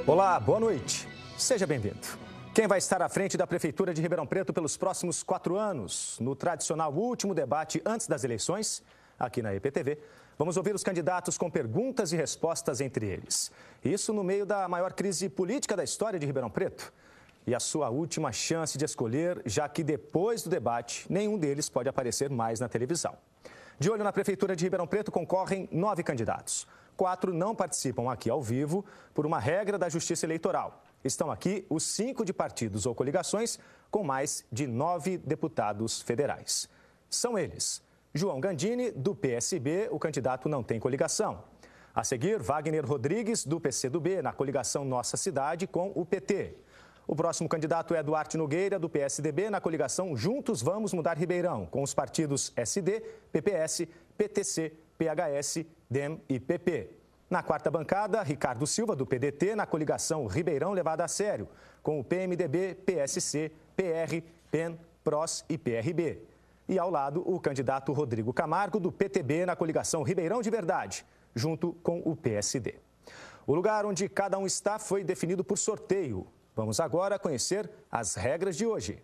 Olá, boa noite. Seja bem-vindo. Quem vai estar à frente da Prefeitura de Ribeirão Preto pelos próximos 4 anos? No tradicional último debate antes das eleições, aqui na EPTV, vamos ouvir os candidatos com perguntas e respostas entre eles. Isso no meio da maior crise política da história de Ribeirão Preto. E a sua última chance de escolher, já que depois do debate, nenhum deles pode aparecer mais na televisão. De olho na Prefeitura de Ribeirão Preto concorrem 9 candidatos. 4 não participam aqui ao vivo por uma regra da Justiça Eleitoral. Estão aqui os 5 de partidos ou coligações com mais de 9 deputados federais. São eles: João Gandini, do PSB, o candidato não tem coligação. A seguir, Wagner Rodrigues, do PCdoB, na coligação Nossa Cidade com o PT. O próximo candidato é Duarte Nogueira, do PSDB, na coligação Juntos Vamos Mudar Ribeirão, com os partidos SD, PPS, PTC, PHS, DEM e PP. Na quarta bancada, Ricardo Silva, do PDT, na coligação Ribeirão Levada a Sério, com o PMDB, PSC, PR, PEN, PROS e PRB. E ao lado, o candidato Rodrigo Camargo, do PTB, na coligação Ribeirão de Verdade, junto com o PSD. O lugar onde cada um está foi definido por sorteio. Vamos agora conhecer as regras de hoje.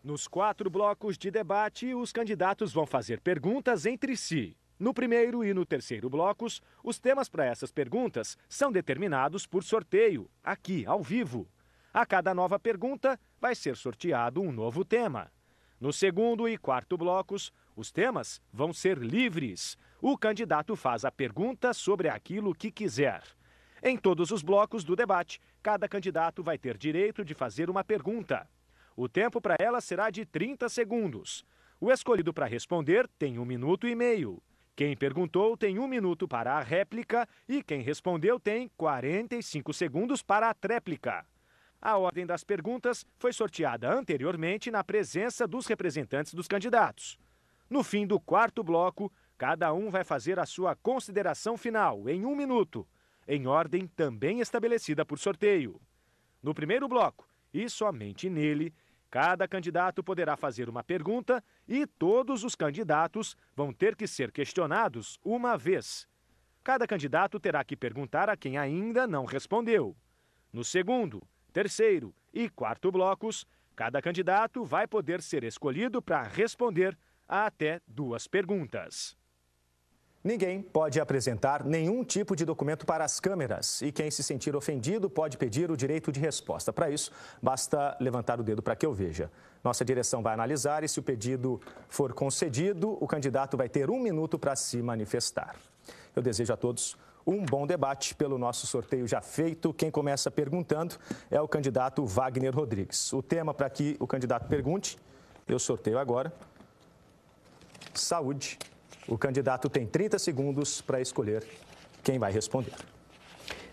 Nos 4 blocos de debate, os candidatos vão fazer perguntas entre si. No primeiro e no terceiro blocos, os temas para essas perguntas são determinados por sorteio, aqui, ao vivo. A cada nova pergunta, vai ser sorteado um novo tema. No segundo e quarto blocos, os temas vão ser livres. O candidato faz a pergunta sobre aquilo que quiser. Em todos os blocos do debate, cada candidato vai ter direito de fazer uma pergunta. O tempo para ela será de 30 segundos. O escolhido para responder tem 1 minuto e meio. Quem perguntou tem 1 minuto para a réplica e quem respondeu tem 45 segundos para a tréplica. A ordem das perguntas foi sorteada anteriormente na presença dos representantes dos candidatos. No fim do quarto bloco, cada um vai fazer a sua consideração final em 1 minuto, em ordem também estabelecida por sorteio. No primeiro bloco, e somente nele, cada candidato poderá fazer uma pergunta e todos os candidatos vão ter que ser questionados uma vez. Cada candidato terá que perguntar a quem ainda não respondeu. No segundo, terceiro e quarto blocos, cada candidato vai poder ser escolhido para responder a até 2 perguntas. Ninguém pode apresentar nenhum tipo de documento para as câmeras e quem se sentir ofendido pode pedir o direito de resposta. Para isso, basta levantar o dedo para que eu veja. Nossa direção vai analisar e, se o pedido for concedido, o candidato vai ter 1 minuto para se manifestar. Eu desejo a todos um bom debate. Pelo nosso sorteio já feito, quem começa perguntando é o candidato Wagner Rodrigues. O tema para que o candidato pergunte, eu sorteio agora: saúde. O candidato tem 30 segundos para escolher quem vai responder.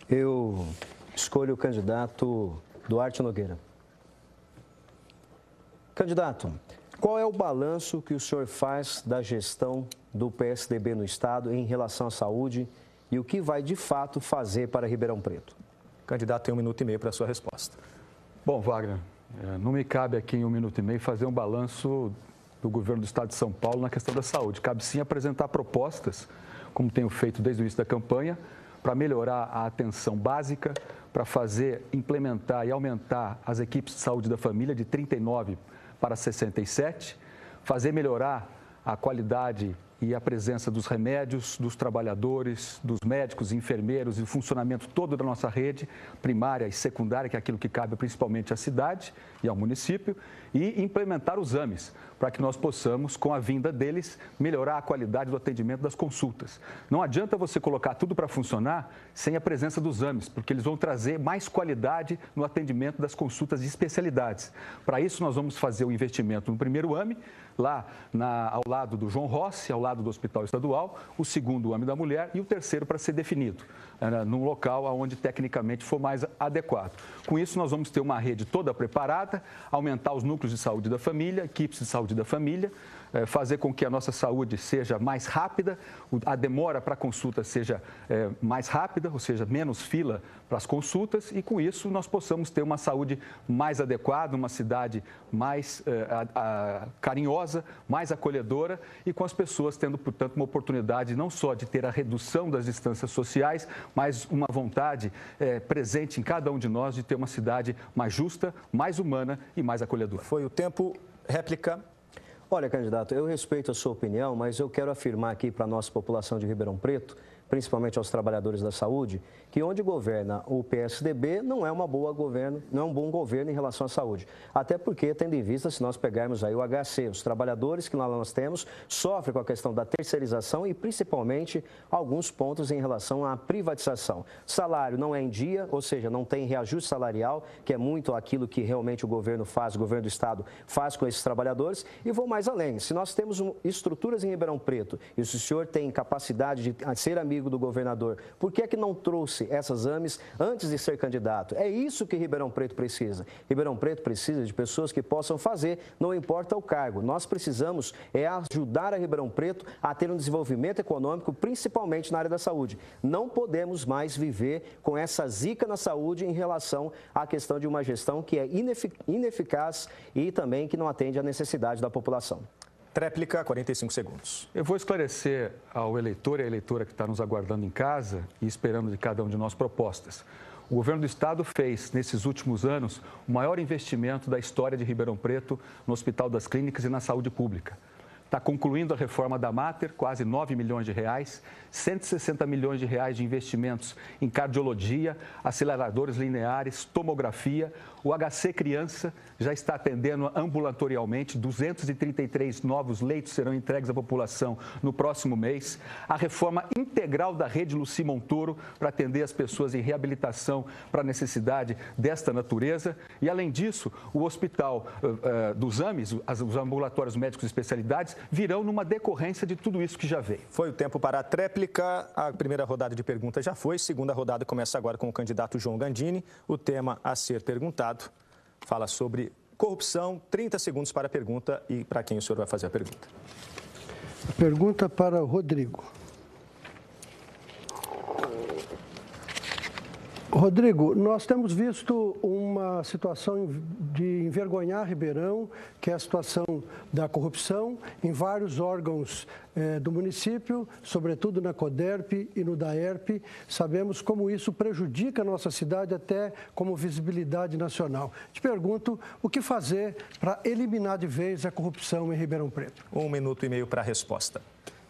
Eu escolho o candidato Duarte Nogueira. Candidato, qual é o balanço que o senhor faz da gestão do PSDB no Estado em relação à saúde e o que vai, de fato, fazer para Ribeirão Preto? O candidato tem 1 minuto e meio para a sua resposta. Bom, Wagner, não me cabe aqui em 1 minuto e meio fazer um balanço do governo do Estado de São Paulo na questão da saúde. Cabe sim apresentar propostas, como tenho feito desde o início da campanha, para melhorar a atenção básica, para implementar e aumentar as equipes de saúde da família de 39 para 67, fazer melhorar a qualidade e a presença dos remédios, dos trabalhadores, dos médicos, enfermeiros e o funcionamento todo da nossa rede primária e secundária, que é aquilo que cabe principalmente à cidade e ao município, e implementar os AMES, para que nós possamos, com a vinda deles, melhorar a qualidade do atendimento das consultas. Não adianta você colocar tudo para funcionar sem a presença dos AMES, porque eles vão trazer mais qualidade no atendimento das consultas de especialidades. Para isso, nós vamos fazer o investimento no primeiro AME, lá ao lado do João Rossi, ao lado do Hospital Estadual, o segundo, o AME da Mulher, e o terceiro para ser definido, num local onde tecnicamente for mais adequado. Com isso, nós vamos ter uma rede toda preparada, aumentar os núcleos de saúde da família, equipes de saúde da família, fazer com que a nossa saúde seja mais rápida, a demora para a consulta seja mais rápida, ou seja, menos fila para as consultas, e com isso nós possamos ter uma saúde mais adequada, uma cidade mais carinhosa, mais acolhedora, e com as pessoas tendo, portanto, uma oportunidade não só de ter a redução das distâncias sociais, mas uma vontade presente em cada um de nós de ter uma cidade mais justa, mais humana e mais acolhedora. Foi o tempo. Réplica. Olha, candidato, eu respeito a sua opinião, mas eu quero afirmar aqui para a nossa população de Ribeirão Preto, principalmente aos trabalhadores da saúde, que onde governa o PSDB não é um bom governo em relação à saúde. Até porque, tendo em vista, se nós pegarmos aí o HC, os trabalhadores que lá nós temos sofrem com a questão da terceirização e principalmente alguns pontos em relação à privatização. Salário não é em dia, ou seja, não tem reajuste salarial, que é muito aquilo que realmente o governo faz, o governo do estado faz com esses trabalhadores. E vou mais além, se nós temos estruturas em Ribeirão Preto e se o senhor tem capacidade de ser amigo do governador, por que é que não trouxe essas AMES antes de ser candidato? É isso que Ribeirão Preto precisa. Ribeirão Preto precisa de pessoas que possam fazer, não importa o cargo. Nós precisamos ajudar a Ribeirão Preto a ter um desenvolvimento econômico, principalmente na área da saúde. Não podemos mais viver com essa zica na saúde em relação à questão de uma gestão que é ineficaz e também que não atende à necessidade da população. Tréplica, 45 segundos. Eu vou esclarecer ao eleitor e à eleitora que está nos aguardando em casa e esperando de cada um de nós propostas. O governo do estado fez, nesses últimos anos, o maior investimento da história de Ribeirão Preto no Hospital das Clínicas e na saúde pública. Está concluindo a reforma da Mater, quase 9 milhões de reais, 160 milhões de reais de investimentos em cardiologia, aceleradores lineares, tomografia. O HC Criança já está atendendo ambulatorialmente, 233 novos leitos serão entregues à população no próximo mês. A reforma integral da rede Luci Montoro para atender as pessoas em reabilitação para a necessidade desta natureza. E, além disso, o hospital dos AMES, os ambulatórios médicos de especialidades, virão numa decorrência de tudo isso que já veio. Foi o tempo para a tréplica. A primeira rodada de perguntas já foi. Segunda rodada começa agora com o candidato João Gandini. O tema a ser perguntado fala sobre corrupção. 30 segundos para a pergunta e para quem o senhor vai fazer a pergunta. A pergunta para o Rodrigo. Rodrigo, nós temos visto uma situação de envergonhar Ribeirão, que é a situação da corrupção em vários órgãos do município, sobretudo na CODERP e no DAERP. Sabemos como isso prejudica a nossa cidade, até como visibilidade nacional. Te pergunto, o que fazer para eliminar de vez a corrupção em Ribeirão Preto? 1 minuto e meio para a resposta.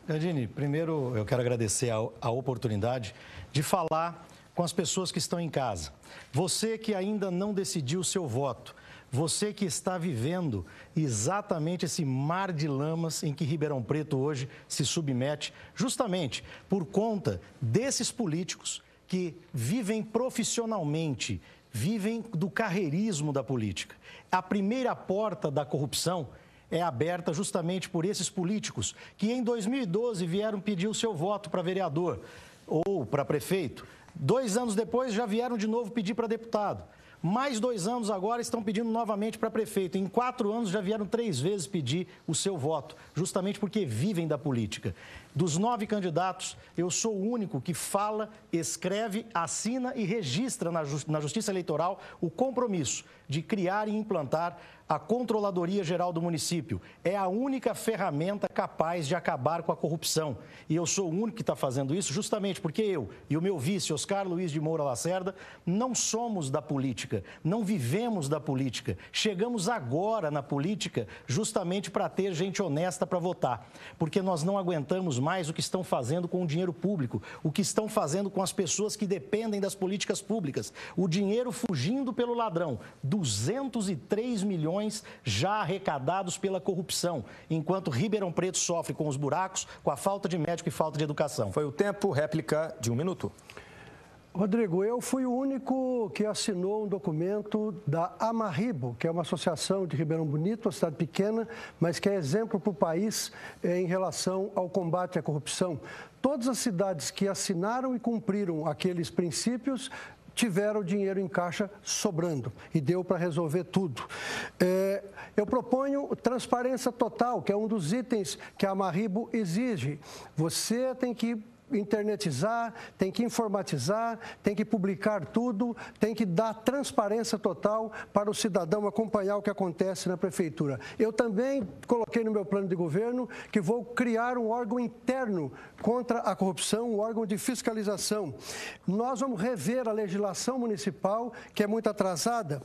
Gandini, primeiro eu quero agradecer a oportunidade de falar com as pessoas que estão em casa. Você que ainda não decidiu o seu voto, você que está vivendo exatamente esse mar de lamas em que Ribeirão Preto hoje se submete, justamente por conta desses políticos que vivem profissionalmente, vivem do carreirismo da política. A primeira porta da corrupção é aberta justamente por esses políticos que em 2012 vieram pedir o seu voto para vereador ou para prefeito. 2 anos depois já vieram de novo pedir para deputado. Mais 2 anos agora estão pedindo novamente para prefeito. Em 4 anos já vieram 3 vezes pedir o seu voto, justamente porque vivem da política. Dos 9 candidatos, eu sou o único que fala, escreve, assina e registra na Justiça Eleitoral o compromisso de criar e implantar a Controladoria Geral do município. É a única ferramenta capaz de acabar com a corrupção. E eu sou o único que está fazendo isso justamente porque eu e o meu vice, Oscar Luiz de Moura Lacerda, não somos da política, não vivemos da política. Chegamos agora na política justamente para ter gente honesta para votar. Porque nós não aguentamos mais o que estão fazendo com o dinheiro público, o que estão fazendo com as pessoas que dependem das políticas públicas. O dinheiro fugindo pelo ladrão. 203 milhões já arrecadados pela corrupção, enquanto Ribeirão Preto sofre com os buracos, com a falta de médico e falta de educação. Foi o tempo, réplica de 1 minuto. Rodrigo, eu fui o único que assinou um documento da Amarribo, que é uma associação de Ribeirão Bonito, uma cidade pequena, mas que é exemplo para o país em relação ao combate à corrupção. Todas as cidades que assinaram e cumpriram aqueles princípios tiveram dinheiro em caixa sobrando e deu para resolver tudo. Eu proponho transparência total, que é um dos itens que a Marribo exige. Você tem que internetizar, tem que informatizar, tem que publicar tudo, tem que dar transparência total para o cidadão acompanhar o que acontece na prefeitura. Eu também coloquei no meu plano de governo que vou criar um órgão interno contra a corrupção, um órgão de fiscalização. Nós vamos rever a legislação municipal, que é muito atrasada.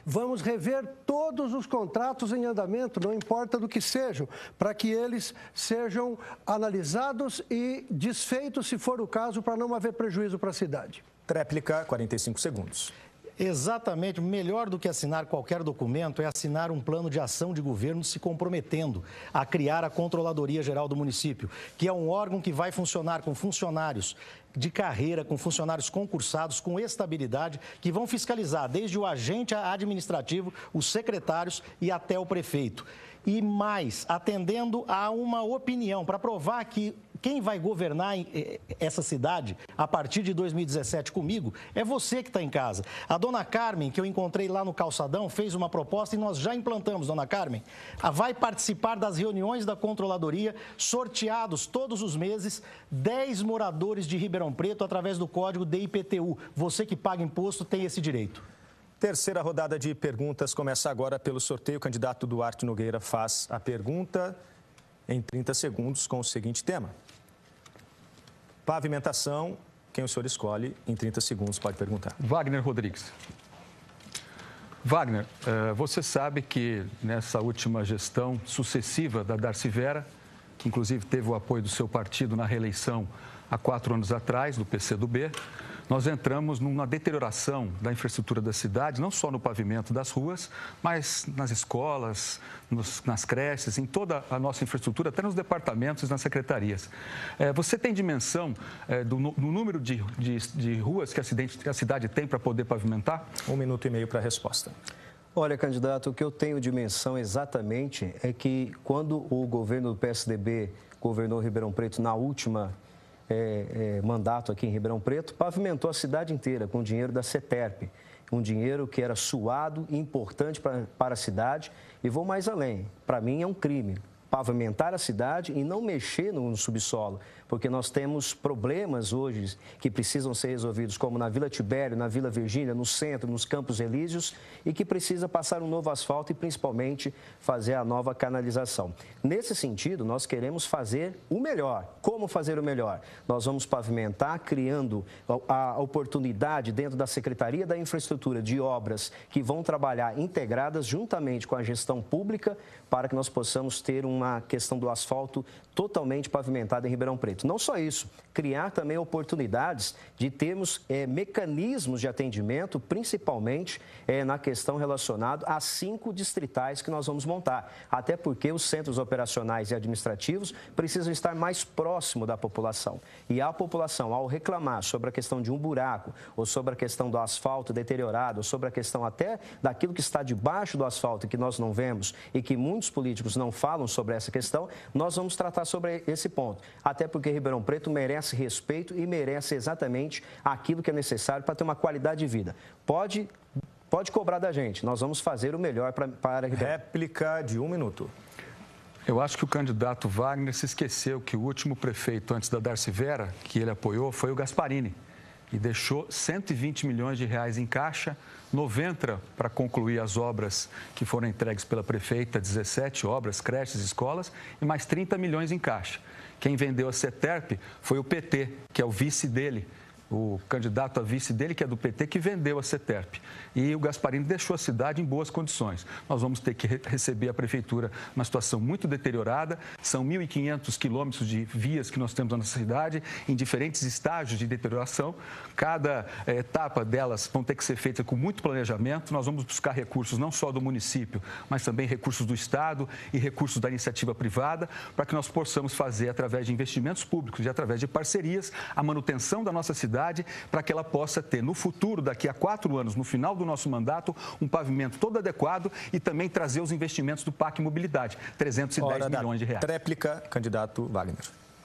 Vamos rever todos os contratos em andamento, não importa do que sejam, para que eles sejam analisados e desfeitos, se for o caso, para não haver prejuízo para a cidade. Tréplica, 45 segundos. Exatamente, melhor do que assinar qualquer documento é assinar um plano de ação de governo se comprometendo a criar a Controladoria Geral do Município, que é um órgão que vai funcionar com funcionários de carreira, com funcionários concursados, com estabilidade, que vão fiscalizar desde o agente administrativo, os secretários e até o prefeito. E mais, atendendo a uma opinião, para provar que quem vai governar essa cidade a partir de 2017 comigo é você que está em casa. A dona Carmen, que eu encontrei lá no Calçadão, fez uma proposta e nós já implantamos, dona Carmen. Vai participar das reuniões da Controladoria, sorteados todos os meses, 10 moradores de Ribeirão Preto através do código DIPTU. Você que paga imposto tem esse direito. Terceira rodada de perguntas começa agora pelo sorteio. O candidato Duarte Nogueira faz a pergunta em 30 segundos com o seguinte tema. Pavimentação, quem o senhor escolhe, em 30 segundos pode perguntar. Wagner Rodrigues. Wagner, você sabe que nessa última gestão sucessiva da Darcy Vera, que inclusive teve o apoio do seu partido na reeleição há 4 anos atrás, do PCdoB, nós entramos numa deterioração da infraestrutura da cidade, não só no pavimento das ruas, mas nas escolas, nas creches, em toda a nossa infraestrutura, até nos departamentos e nas secretarias. Você tem dimensão do número de ruas que a cidade tem para poder pavimentar? 1 minuto e meio para a resposta. Olha, candidato, o que eu tenho dimensão exatamente é que quando o governo do PSDB governou Ribeirão Preto na última mandato aqui em Ribeirão Preto, pavimentou a cidade inteira com o dinheiro da CETERP, um dinheiro que era suado e importante para a cidade. E vou mais além, para mim é um crime pavimentar a cidade e não mexer no subsolo, porque nós temos problemas hoje que precisam ser resolvidos, como na Vila Tibério, na Vila Virgínia, no centro, nos Campos Elíseos, e que precisa passar um novo asfalto e principalmente fazer a nova canalização. Nesse sentido, nós queremos fazer o melhor. Como fazer o melhor? Nós vamos pavimentar, criando a oportunidade dentro da Secretaria da Infraestrutura de obras que vão trabalhar integradas juntamente com a gestão pública para que nós possamos ter uma questão do asfalto totalmente pavimentado em Ribeirão Preto. Não só isso, criar também oportunidades de termos mecanismos de atendimento, principalmente na questão relacionada às 5 distritais que nós vamos montar. Até porque os centros operacionais e administrativos precisam estar mais próximo da população. E a população, ao reclamar sobre a questão de um buraco, ou sobre a questão do asfalto deteriorado, ou sobre a questão até daquilo que está debaixo do asfalto e que nós não vemos e que muitos políticos não falam sobre essa questão, nós vamos tratar sobre esse ponto. Até porque Ribeirão Preto merece respeito e merece exatamente aquilo que é necessário para ter uma qualidade de vida. Pode cobrar da gente, nós vamos fazer o melhor para Ribeirão. Réplica de 1 minuto. Eu acho que o candidato Wagner se esqueceu que o último prefeito antes da Darcy Vera, que ele apoiou, foi o Gasparini. E deixou 120 milhões de reais em caixa, 90 para concluir as obras que foram entregues pela prefeita, 17 obras, creches, escolas, e mais 30 milhões em caixa. Quem vendeu a CETERP foi o PT, que é o vice dele, o candidato a vice dele, que é do PT, que vendeu a CETERP. E o Gasparini deixou a cidade em boas condições. Nós vamos ter que receber a prefeitura numa situação muito deteriorada. São 1.500 quilômetros de vias que nós temos na nossa cidade, em diferentes estágios de deterioração. Cada etapa delas vão ter que ser feita com muito planejamento. Nós vamos buscar recursos não só do município, mas também recursos do Estado e recursos da iniciativa privada, para que nós possamos fazer, através de investimentos públicos e através de parcerias, a manutenção da nossa cidade, para que ela possa ter, no futuro, daqui a 4 anos, no final do nosso mandato, um pavimento todo adequado e também trazer os investimentos do PAC Mobilidade, 310 milhões de reais. Tréplica, candidato Wagner.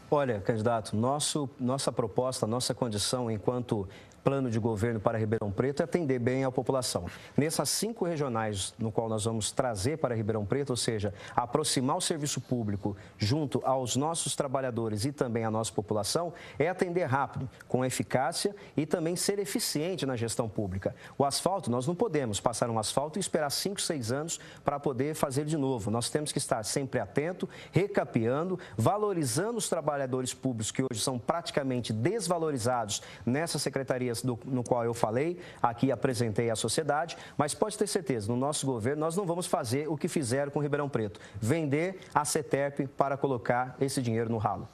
Olha, candidato, nossa proposta, nossa condição enquanto plano de governo para Ribeirão Preto é atender bem a população. Nessas 5 regionais no qual nós vamos trazer para Ribeirão Preto, ou seja, aproximar o serviço público junto aos nossos trabalhadores e também à nossa população, é atender rápido, com eficácia e também ser eficiente na gestão pública. O asfalto, nós não podemos passar um asfalto e esperar 5, 6 anos para poder fazer de novo. Nós temos que estar sempre atento, recapeando, valorizando os trabalhadores públicos que hoje são praticamente desvalorizados nessas secretarias no qual eu falei, aqui apresentei à sociedade, mas pode ter certeza, no nosso governo nós não vamos fazer o que fizeram com Ribeirão Preto, vender a CETERP para colocar esse dinheiro no ralo.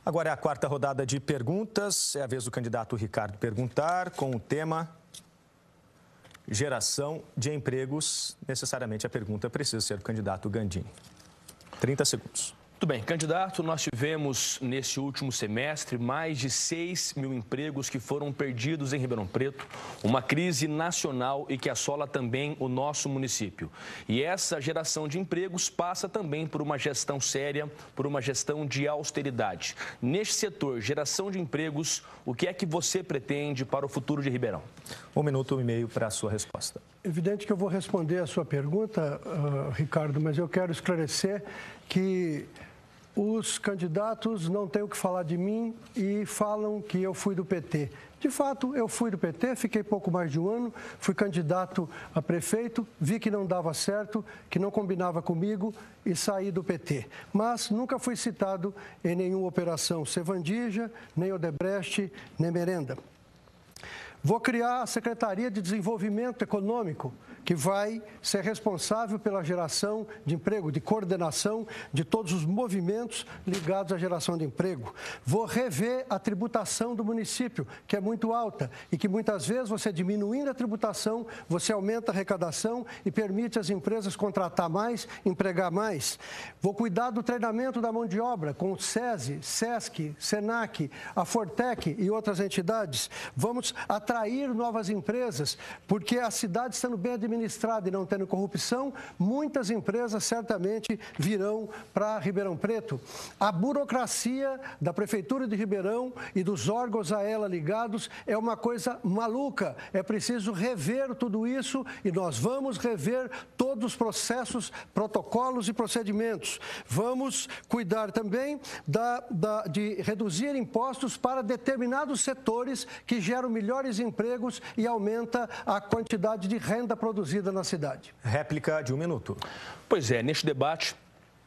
Agora é a 4ª rodada de perguntas, é a vez do candidato Ricardo perguntar com o tema geração de empregos. Necessariamente a pergunta precisa ser do candidato Gandini. 30 segundos. Muito bem, candidato, nós tivemos nesse último semestre mais de 6 mil empregos que foram perdidos em Ribeirão Preto, uma crise nacional e que assola também o nosso município. E essa geração de empregos passa também por uma gestão séria, por uma gestão de austeridade. Neste setor, geração de empregos, o que é que você pretende para o futuro de Ribeirão? 1 minuto e meio para a sua resposta. Evidente que eu vou responder a sua pergunta, Ricardo, mas eu quero esclarecer que os candidatos não têm o que falar de mim e falam que eu fui do PT. De fato, eu fui do PT, fiquei pouco mais de um ano, fui candidato a prefeito, vi que não dava certo, que não combinava comigo e saí do PT. Mas nunca fui citado em nenhuma operação Sevandija, nem Odebrecht, nem Merenda. Vou criar a Secretaria de Desenvolvimento Econômico, que vai ser responsável pela geração de emprego, de coordenação de todos os movimentos ligados à geração de emprego. Vou rever a tributação do município, que é muito alta e que muitas vezes você diminuindo a tributação, você aumenta a arrecadação e permite às empresas contratar mais, empregar mais. Vou cuidar do treinamento da mão de obra com o SESI, SESC, SENAC, a Fortec e outras entidades. Vamos atrair novas empresas, porque a cidade estando bem administrada e não tendo corrupção, muitas empresas certamente virão para Ribeirão Preto. A burocracia da Prefeitura de Ribeirão e dos órgãos a ela ligados é uma coisa maluca. É preciso rever tudo isso e nós vamos rever todos os processos, protocolos e procedimentos. Vamos cuidar também de reduzir impostos para determinados setores que geram melhores empregos e aumenta a quantidade de renda produzida na cidade. Réplica de 1 minuto. Pois é, neste debate,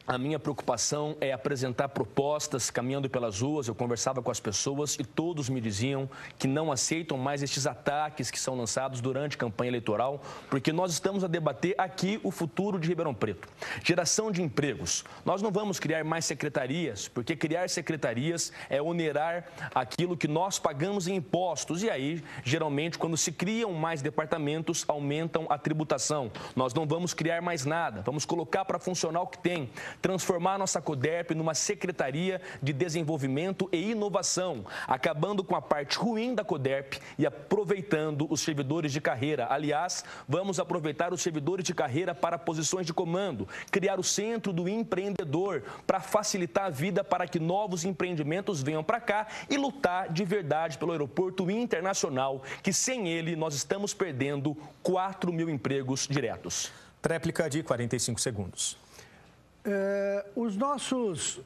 a minha preocupação é apresentar propostas caminhando pelas ruas. Eu conversava com as pessoas e todos me diziam que não aceitam mais estes ataques que são lançados durante a campanha eleitoral, porque nós estamos a debater aqui o futuro de Ribeirão Preto. Geração de empregos. Nós não vamos criar mais secretarias, porque criar secretarias é onerar aquilo que nós pagamos em impostos. E aí, geralmente, quando se criam mais departamentos, aumentam a tributação. Nós não vamos criar mais nada, vamos colocar para funcionar o que tem. Transformar a nossa CODERP numa Secretaria de Desenvolvimento e Inovação, acabando com a parte ruim da CODERP e aproveitando os servidores de carreira. Aliás, vamos aproveitar os servidores de carreira para posições de comando, criar o Centro do Empreendedor para facilitar a vida para que novos empreendimentos venham para cá e lutar de verdade pelo aeroporto internacional, que sem ele nós estamos perdendo 4 mil empregos diretos. Tréplica de 45 segundos. Os nossos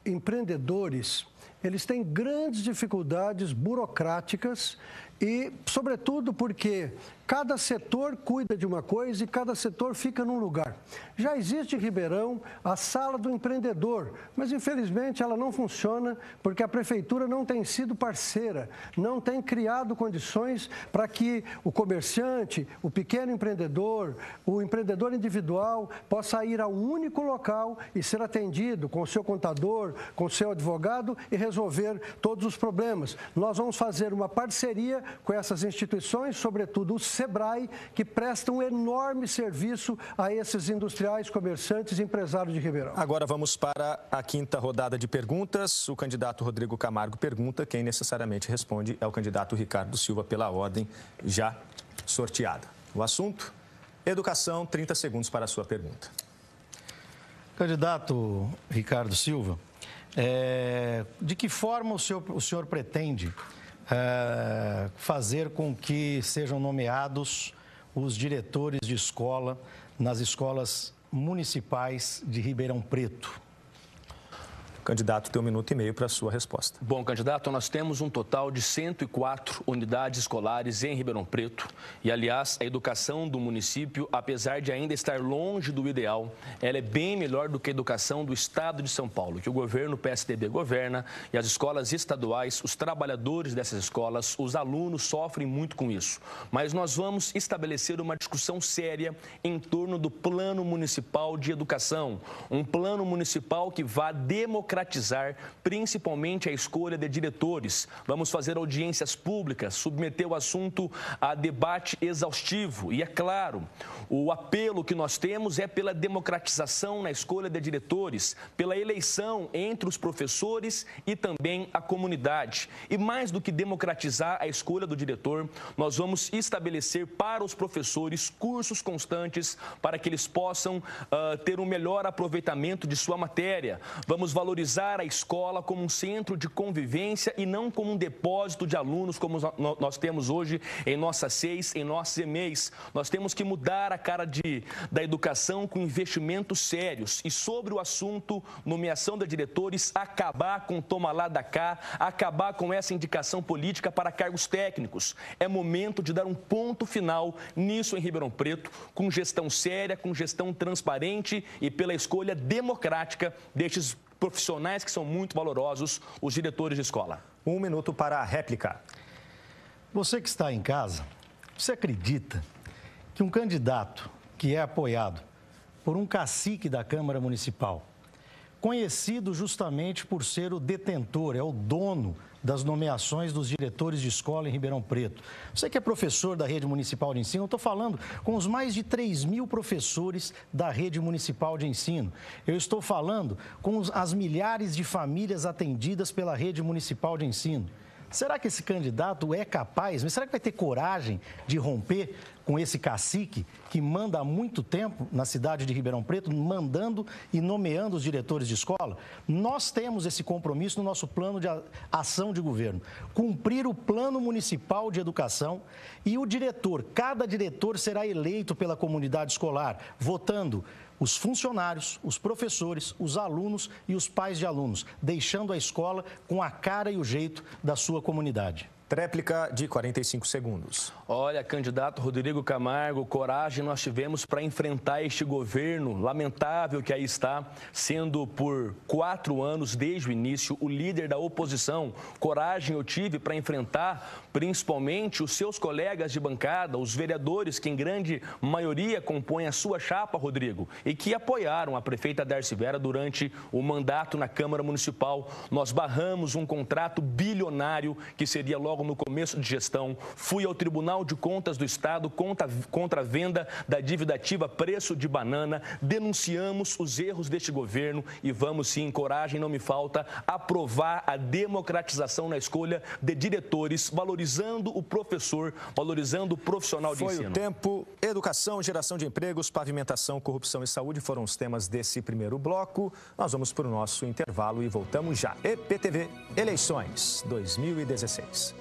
empreendedores, eles têm grandes dificuldades burocráticas e, sobretudo, porque cada setor cuida de uma coisa e cada setor fica num lugar. Já existe em Ribeirão a Sala do Empreendedor, mas infelizmente ela não funciona porque a Prefeitura não tem sido parceira, não tem criado condições para que o comerciante, o pequeno empreendedor, o empreendedor individual possa ir a um único local e ser atendido com o seu contador, com o seu advogado e resolver todos os problemas. Nós vamos fazer uma parceria com essas instituições, sobretudo o SEBRAE, que presta um enorme serviço a esses industriais, comerciantes e empresários de Ribeirão. Agora vamos para a 5ª rodada de perguntas. O candidato Rodrigo Camargo pergunta, quem necessariamente responde é o candidato Ricardo Silva, pela ordem já sorteada. O assunto, educação, 30 segundos para a sua pergunta. Candidato Ricardo Silva, de que forma o senhor pretende fazer com que sejam nomeados os diretores de escola nas escolas municipais de Ribeirão Preto. O candidato tem 1 minuto e meio para a sua resposta. Bom, candidato, nós temos um total de 104 unidades escolares em Ribeirão Preto. E, aliás, a educação do município, apesar de ainda estar longe do ideal, ela é bem melhor do que a educação do estado de São Paulo, que o governo PSDB governa, e as escolas estaduais, os trabalhadores dessas escolas, os alunos sofrem muito com isso. Mas nós vamos estabelecer uma discussão séria em torno do Plano Municipal de Educação. Um plano municipal que vá democratizar principalmente a escolha de diretores. Vamos fazer audiências públicas, submeter o assunto a debate exaustivo. E é claro, o apelo que nós temos é pela democratização na escolha de diretores, pela eleição entre os professores e também a comunidade. E mais do que democratizar a escolha do diretor, nós vamos estabelecer para os professores cursos constantes para que eles possam ter um melhor aproveitamento de sua matéria. Vamos valorizar a escola como um centro de convivência e não como um depósito de alunos, como nós temos hoje em nossas SEIs, em nossos EMEIs. Nós temos que mudar a cara da educação com investimentos sérios. E sobre o assunto nomeação de diretores, acabar com o toma lá da cá, acabar com essa indicação política para cargos técnicos. É momento de dar um ponto final nisso em Ribeirão Preto, com gestão séria, com gestão transparente e pela escolha democrática destes profissionais que são muito valorosos, os diretores de escola. 1 minuto para a réplica. Você que está em casa, você acredita que um candidato que é apoiado por um cacique da Câmara Municipal, conhecido justamente por ser o detentor, é o dono das nomeações dos diretores de escola em Ribeirão Preto. Você que é professor da rede municipal de ensino, eu estou falando com os mais de 3.000 professores da rede municipal de ensino. Eu estou falando com as milhares de famílias atendidas pela rede municipal de ensino. Será que esse candidato é capaz, mas será que vai ter coragem de romper com esse cacique que manda há muito tempo na cidade de Ribeirão Preto, mandando e nomeando os diretores de escola? Nós temos esse compromisso no nosso plano de ação de governo, cumprir o Plano Municipal de Educação e o diretor, cada diretor será eleito pela comunidade escolar, votando os funcionários, os professores, os alunos e os pais de alunos, deixando a escola com a cara e o jeito da sua comunidade. Tréplica de 45 segundos. Olha, candidato Rodrigo Camargo, coragem nós tivemos para enfrentar este governo lamentável que aí está, sendo por 4 anos, desde o início, o líder da oposição. Coragem eu tive para enfrentar principalmente os seus colegas de bancada, os vereadores que em grande maioria compõem a sua chapa, Rodrigo, e que apoiaram a prefeita Darcy Vera durante o mandato na Câmara Municipal. Nós barramos um contrato bilionário que seria logo no começo de gestão. Fui ao Tribunal de Contas do Estado contra a venda da dívida ativa preço de banana. Denunciamos os erros deste governo e vamos sim, coragem não me falta, aprovar a democratização na escolha de diretores, valorizando o professor, valorizando o profissional de ensino. Foi o tempo. Educação, geração de empregos, pavimentação, corrupção e saúde foram os temas desse primeiro bloco. Nós vamos para o nosso intervalo e voltamos já. EPTV, eleições 2016.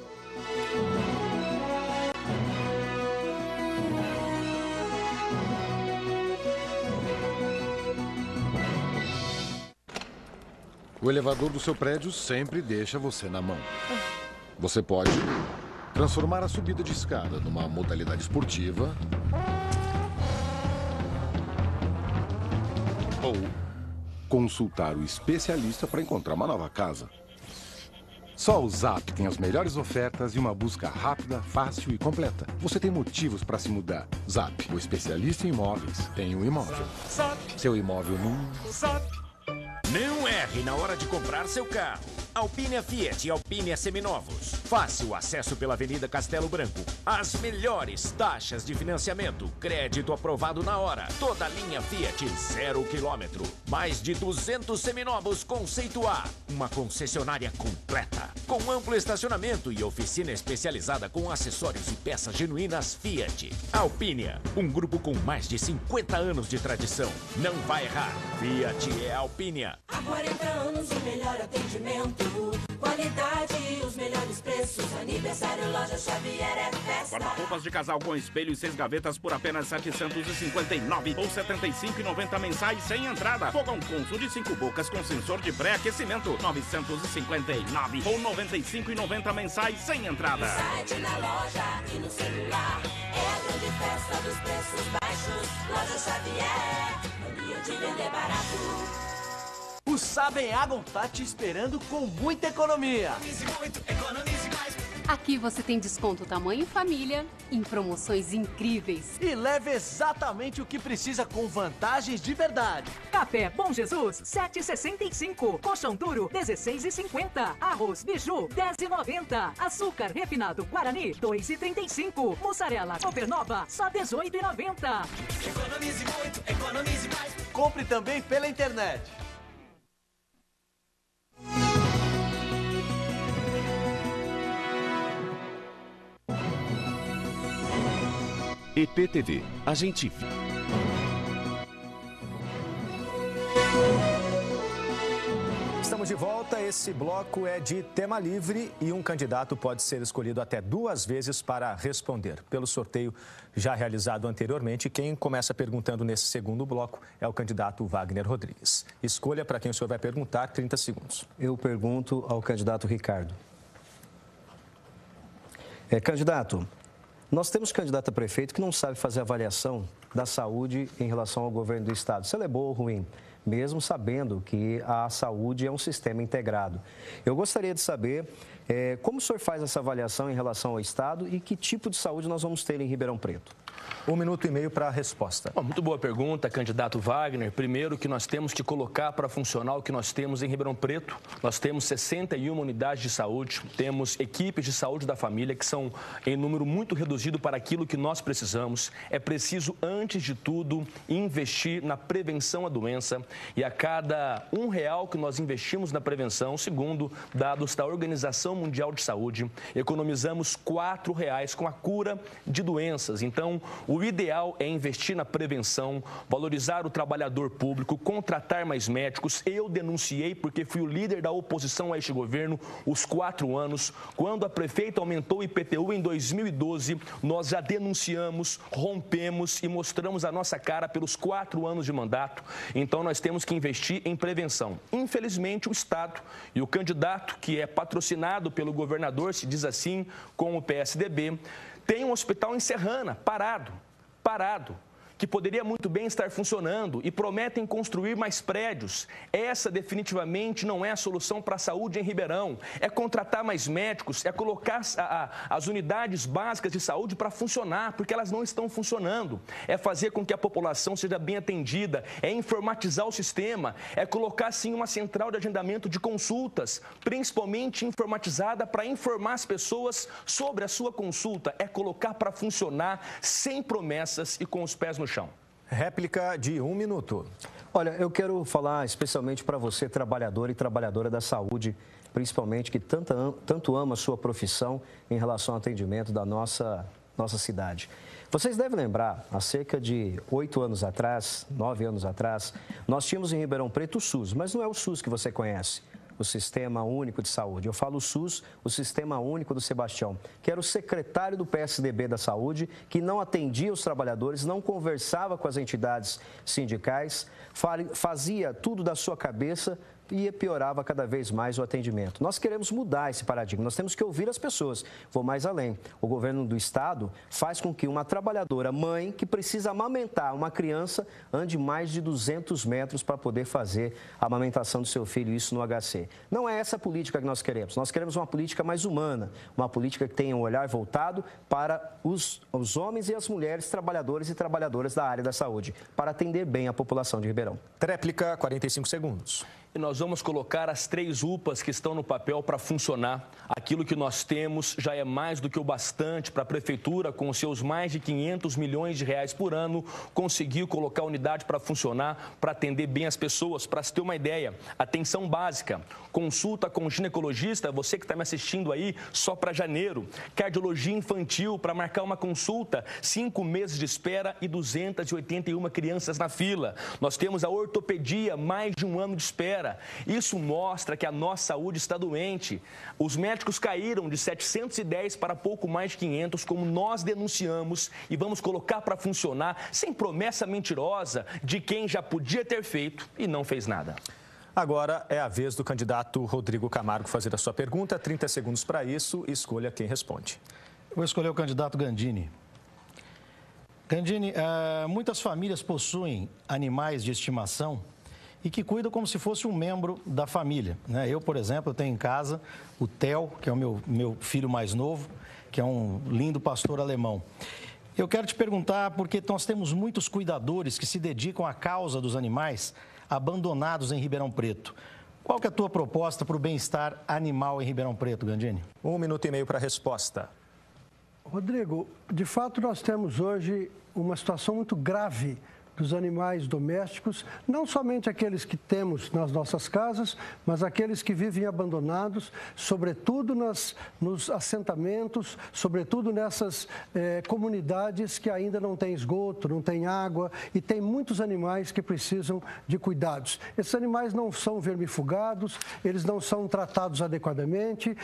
O elevador do seu prédio sempre deixa você na mão. Você pode transformar a subida de escada numa modalidade esportiva ou consultar o especialista para encontrar uma nova casa. Só o Zap tem as melhores ofertas e uma busca rápida, fácil e completa. Você tem motivos para se mudar. Zap, o especialista em imóveis, tem um imóvel. Seu imóvel não... Não erre na hora de comprar seu carro. Alpine Fiat e Alpine Seminovos. Fácil acesso pela Avenida Castelo Branco. As melhores taxas de financiamento. Crédito aprovado na hora. Toda linha Fiat 0 km. Mais de 200 seminovos conceito A. Uma concessionária completa. Com amplo estacionamento e oficina especializada com acessórios e peças genuínas Fiat. Alpine, um grupo com mais de 50 anos de tradição. Não vai errar. Fiat é Alpine. Há 40 anos o melhor atendimento, qualidade e os melhores preços. preços. Aniversário Loja Xavier é festa. Guarda-roupas de casal com espelho e 6 gavetas por apenas R$759 ou R$75,90 mensais sem entrada. Fogão Consul de 5 bocas com sensor de pré-aquecimento, R$959 ou R$95,90 mensais sem entrada. No site, na loja e no celular, é a grande festa dos preços baixos. Loja Xavier, mania de vender barato. O Saben-Agon tá te esperando com muita economia. Economize muito, economize mais. Aqui você tem desconto tamanho família em promoções incríveis. E leve exatamente o que precisa com vantagens de verdade. Café Bom Jesus, 7,65. Colchão duro, 16,50. Arroz Biju, 10,90. Açúcar refinado Guarani, 2,35. Mussarela Copernova, só 18,90. Economize muito, economize mais. Compre também pela internet. EPTV, a gente... Estamos de volta. Esse bloco é de tema livre e um candidato pode ser escolhido até 2 vezes para responder. Pelo sorteio já realizado anteriormente, quem começa perguntando nesse segundo bloco é o candidato Wagner Rodrigues. Escolha para quem o senhor vai perguntar, 30 segundos. Eu pergunto ao candidato Ricardo. Candidato, nós temos candidato a prefeito que não sabe fazer avaliação da saúde em relação ao governo do estado, se ela é boa ou ruim, mesmo sabendo que a saúde é um sistema integrado. Eu gostaria de saber como o senhor faz essa avaliação em relação ao estado e que tipo de saúde nós vamos ter em Ribeirão Preto. 1 minuto e meio para a resposta. Muito boa pergunta, candidato Wagner. Primeiro que nós temos que colocar para funcionar o que nós temos em Ribeirão Preto. Nós temos 61 unidades de saúde, temos equipes de saúde da família que são em número muito reduzido para aquilo que nós precisamos. É preciso, antes de tudo, investir na prevenção à doença e a cada R$1 que nós investimos na prevenção, segundo dados da Organização Mundial de Saúde, economizamos R$4 com a cura de doenças. Então, o ideal é investir na prevenção, valorizar o trabalhador público, contratar mais médicos. Eu denunciei, porque fui o líder da oposição a este governo, os 4 anos. Quando a prefeita aumentou o IPTU em 2012, nós já denunciamos, rompemos e mostramos a nossa cara pelos 4 anos de mandato. Então, nós temos que investir em prevenção. Infelizmente, o Estado e o candidato, que é patrocinado pelo governador, se diz assim, com o PSDB, tem um hospital em Serrana, parado, que poderia muito bem estar funcionando e prometem construir mais prédios. Essa definitivamente não é a solução para a saúde em Ribeirão. É contratar mais médicos, é colocar as unidades básicas de saúde para funcionar, porque elas não estão funcionando. É fazer com que a população seja bem atendida, é informatizar o sistema, é colocar sim uma central de agendamento de consultas, principalmente informatizada para informar as pessoas sobre a sua consulta. É colocar para funcionar sem promessas e com os pés no chão. Réplica de 1 minuto. Olha, eu quero falar especialmente para você, trabalhador e trabalhadora da saúde, principalmente que tanto ama a sua profissão em relação ao atendimento da nossa cidade. Vocês devem lembrar, há cerca de 8 anos atrás, 9 anos atrás, nós tínhamos em Ribeirão Preto o SUS, mas não é o SUS que você conhece. O Sistema Único de Saúde. Eu falo o SUS, o Sistema Único do Sebastião, que era o secretário do PSDB da Saúde, que não atendia os trabalhadores, não conversava com as entidades sindicais, fazia tudo da sua cabeça e piorava cada vez mais o atendimento. Nós queremos mudar esse paradigma, nós temos que ouvir as pessoas. Vou mais além. O governo do estado faz com que uma trabalhadora, mãe, que precisa amamentar uma criança, ande mais de 200 metros para poder fazer a amamentação do seu filho, isso no HC. Não é essa a política que nós queremos uma política mais humana, uma política que tenha um olhar voltado para os homens e as mulheres trabalhadores e trabalhadoras da área da saúde, para atender bem a população de Ribeirão. Tréplica, 45 segundos. E nós vamos colocar as 3 UPAs que estão no papel para funcionar. Aquilo que nós temos já é mais do que o bastante para a Prefeitura, com seus mais de 500 milhões de reais por ano, conseguir colocar a unidade para funcionar, para atender bem as pessoas. Para se ter uma ideia, atenção básica, consulta com ginecologista, você que está me assistindo aí, só para janeiro. Cardiologia infantil, para marcar uma consulta, 5 meses de espera e 281 crianças na fila. Nós temos a ortopedia, mais de 1 ano de espera. espera. Isso mostra que a nossa saúde está doente. Os médicos caíram de 710 para pouco mais de 500, como nós denunciamos, e vamos colocar para funcionar sem promessa mentirosa de quem já podia ter feito e não fez nada. Agora é a vez do candidato Rodrigo Camargo fazer a sua pergunta. 30 segundos para isso. Escolha quem responde. Vou escolher o candidato Gandini. Gandini, muitas famílias possuem animais de estimação e que cuidam como se fosse um membro da família, né? Eu, por exemplo, tenho em casa o Theo, que é o meu filho mais novo, que é um lindo pastor alemão. Eu quero te perguntar, porque nós temos muitos cuidadores que se dedicam à causa dos animais abandonados em Ribeirão Preto. Qual que é a tua proposta para o bem-estar animal em Ribeirão Preto, Gandini? 1 minuto e meio para a resposta. Rodrigo, de fato nós temos hoje uma situação muito grave dos animais domésticos, não somente aqueles que temos nas nossas casas, mas aqueles que vivem abandonados, sobretudo nos assentamentos, sobretudo nessas comunidades que ainda não têm esgoto, não têm água e tem muitos animais que precisam de cuidados. Esses animais não são vermifugados, eles não são tratados adequadamente,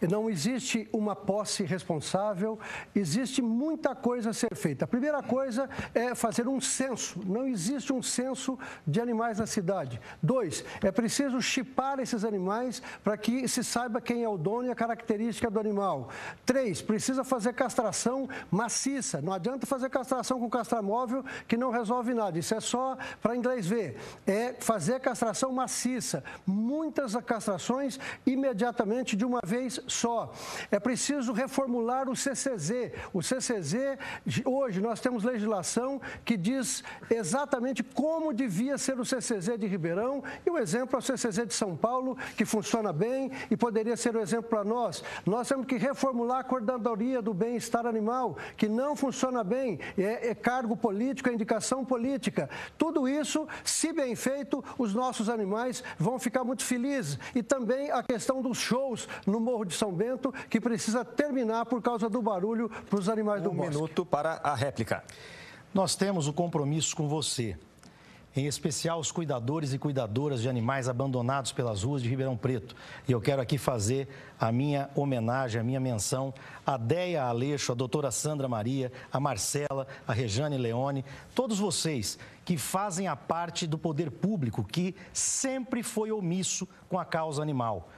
não existe uma posse responsável, existe muita coisa a ser feita. A primeira coisa é fazer um censo. Não existe um censo de animais na cidade. 2, é preciso chipar esses animais para que se saiba quem é o dono e a característica do animal. 3, precisa fazer castração maciça. Não adianta fazer castração com castramóvel que não resolve nada. Isso é só para inglês ver. É fazer castração maciça. Muitas castrações imediatamente de uma vez só. É preciso reformular o CCZ. O CCZ, hoje nós temos legislação que diz exatamente como devia ser o CCZ de Ribeirão, e o exemplo é o CCZ de São Paulo, que funciona bem e poderia ser um exemplo para nós. Nós temos que reformular a coordenadoria do bem-estar animal, que não funciona bem, é cargo político, é indicação política. Tudo isso, se bem feito, os nossos animais vão ficar muito felizes. E também a questão dos shows no Morro de São Bento, que precisa terminar por causa do barulho para os animais do bosque. 1 minuto para a réplica. Nós temos o compromisso com você, em especial os cuidadores e cuidadoras de animais abandonados pelas ruas de Ribeirão Preto. E eu quero aqui fazer a minha homenagem, a minha menção a Deia Aleixo, a doutora Sandra Maria, a Marcela, a Rejane Leone, todos vocês que fazem a parte do poder público que sempre foi omisso com a causa animal.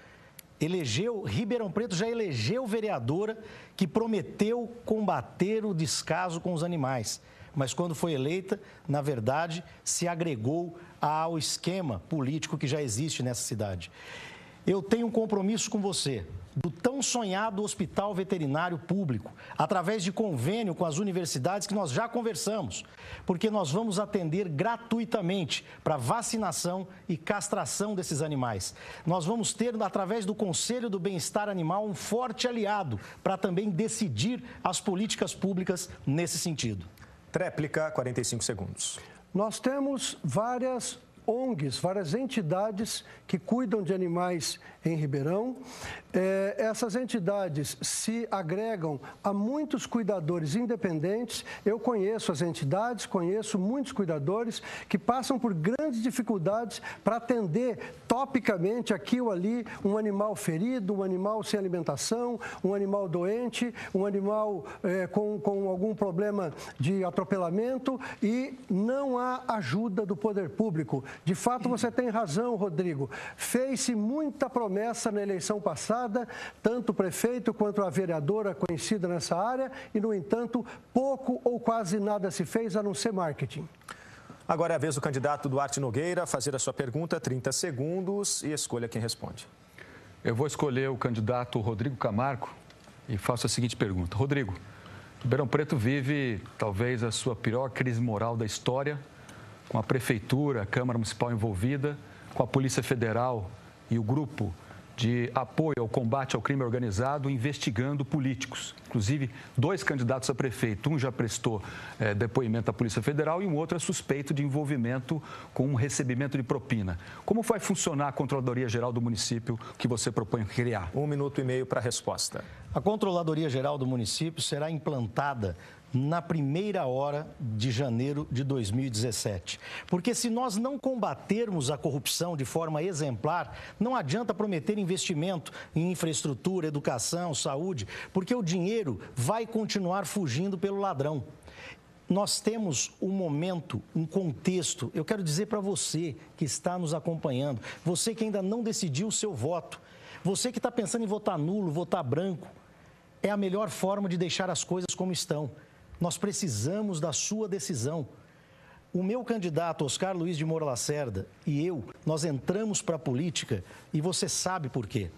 Ribeirão Preto já elegeu vereadora que prometeu combater o descaso com os animais. Mas quando foi eleita, na verdade, se agregou ao esquema político que já existe nessa cidade. Eu tenho um compromisso com você, do tão sonhado Hospital Veterinário Público, através de convênio com as universidades que nós já conversamos, porque nós vamos atender gratuitamente para vacinação e castração desses animais. Nós vamos ter, através do Conselho do Bem-Estar Animal, um forte aliado para também decidir as políticas públicas nesse sentido. Tréplica, 45 segundos. Nós temos várias ONGs, várias entidades que cuidam de animais em Ribeirão. Essas entidades se agregam a muitos cuidadores independentes. Eu conheço as entidades, conheço muitos cuidadores que passam por grandes dificuldades para atender topicamente aqui ou ali um animal ferido, um animal sem alimentação, um animal doente, um animal com algum problema de atropelamento, e não há ajuda do poder público. De fato, você tem razão, Rodrigo. Fez-se muita promessa na eleição passada, tanto o prefeito quanto a vereadora conhecida nessa área, e, no entanto, pouco ou quase nada se fez, a não ser marketing. Agora é a vez do candidato Duarte Nogueira fazer a sua pergunta, 30 segundos, e escolha quem responde. Eu vou escolher o candidato Rodrigo Camargo e faço a seguinte pergunta. Rodrigo, Ribeirão Preto vive talvez a sua pior crise moral da história, com a Prefeitura, a Câmara Municipal envolvida, com a Polícia Federal e o grupo de apoio ao combate ao crime organizado investigando políticos. Inclusive, 2 candidatos a prefeito. Um já prestou depoimento à Polícia Federal e um outro é suspeito de envolvimento com um recebimento de propina. Como vai funcionar a Controladoria Geral do município que você propõe criar? 1 minuto e meio para a resposta. A Controladoria Geral do município será implantada na primeira hora de janeiro de 2017. Porque se nós não combatermos a corrupção de forma exemplar, não adianta prometer investimento em infraestrutura, educação, saúde, porque o dinheiro vai continuar fugindo pelo ladrão. Nós temos um momento, um contexto, eu quero dizer para você que está nos acompanhando, você que ainda não decidiu o seu voto, você que está pensando em votar nulo, votar branco, é a melhor forma de deixar as coisas como estão. Nós precisamos da sua decisão. O meu candidato, Oscar Luiz de Moura Lacerda, e eu, nós entramos para a política e você sabe por quê.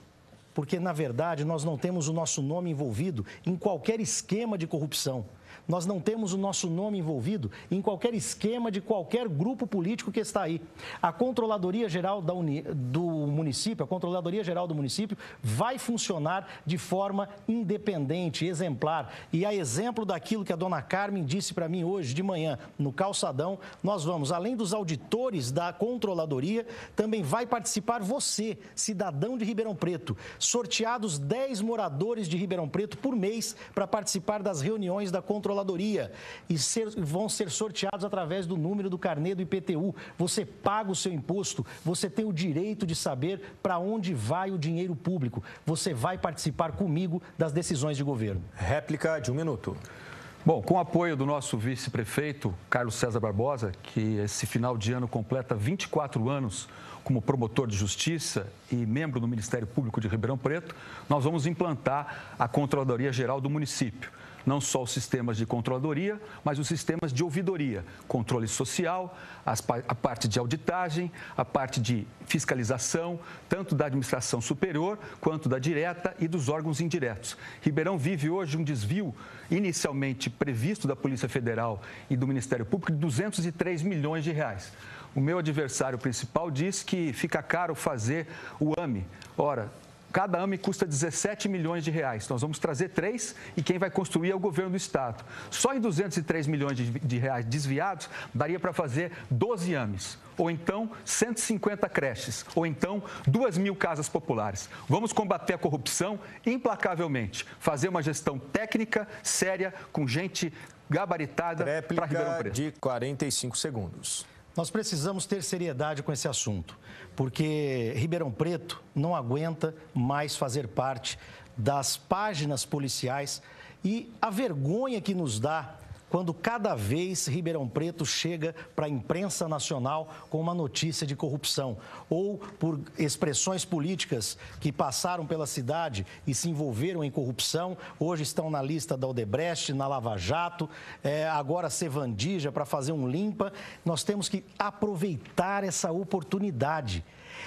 Porque, na verdade, nós não temos o nosso nome envolvido em qualquer esquema de corrupção. Nós não temos o nosso nome envolvido em qualquer esquema de qualquer grupo político que está aí. A Controladoria Geral do município, a Controladoria Geral do município vai funcionar de forma independente, exemplar. E a exemplo daquilo que a dona Carmen disse para mim hoje de manhã no Calçadão, nós vamos, além dos auditores da Controladoria, também vai participar você, cidadão de Ribeirão Preto, sorteados 10 moradores de Ribeirão Preto por mês para participar das reuniões da Controladoria e vão ser sorteados através do número do carnê do IPTU. Você paga o seu imposto, você tem o direito de saber para onde vai o dinheiro público. Você vai participar comigo das decisões de governo. Réplica de 1 minuto. Bom, com o apoio do nosso vice-prefeito, Carlos César Barbosa, que esse final de ano completa 24 anos como promotor de justiça e membro do Ministério Público de Ribeirão Preto, nós vamos implantar a Controladoria Geral do município. Não só os sistemas de controladoria, mas os sistemas de ouvidoria, controle social, a parte de auditagem, a parte de fiscalização, tanto da administração superior quanto da direta e dos órgãos indiretos. Ribeirão vive hoje um desvio inicialmente previsto da Polícia Federal e do Ministério Público de 203 milhões de reais. O meu adversário principal diz que fica caro fazer o AME. Ora, cada AME custa 17 milhões de reais. Nós vamos trazer 3 e quem vai construir é o governo do estado. Só em 203 milhões de reais desviados, daria para fazer 12 AMEs. Ou então 150 creches. Ou então 2.000 casas populares. Vamos combater a corrupção implacavelmente. Fazer uma gestão técnica, séria, com gente gabaritada para Ribeirão Preto. De 45 segundos. Nós precisamos ter seriedade com esse assunto, porque Ribeirão Preto não aguenta mais fazer parte das páginas policiais e a vergonha que nos dá quando cada vez Ribeirão Preto chega para a imprensa nacional com uma notícia de corrupção ou por expressões políticas que passaram pela cidade e se envolveram em corrupção, hoje estão na lista da Odebrecht, na Lava Jato, agora Sevandija para fazer um limpa. Nós temos que aproveitar essa oportunidade.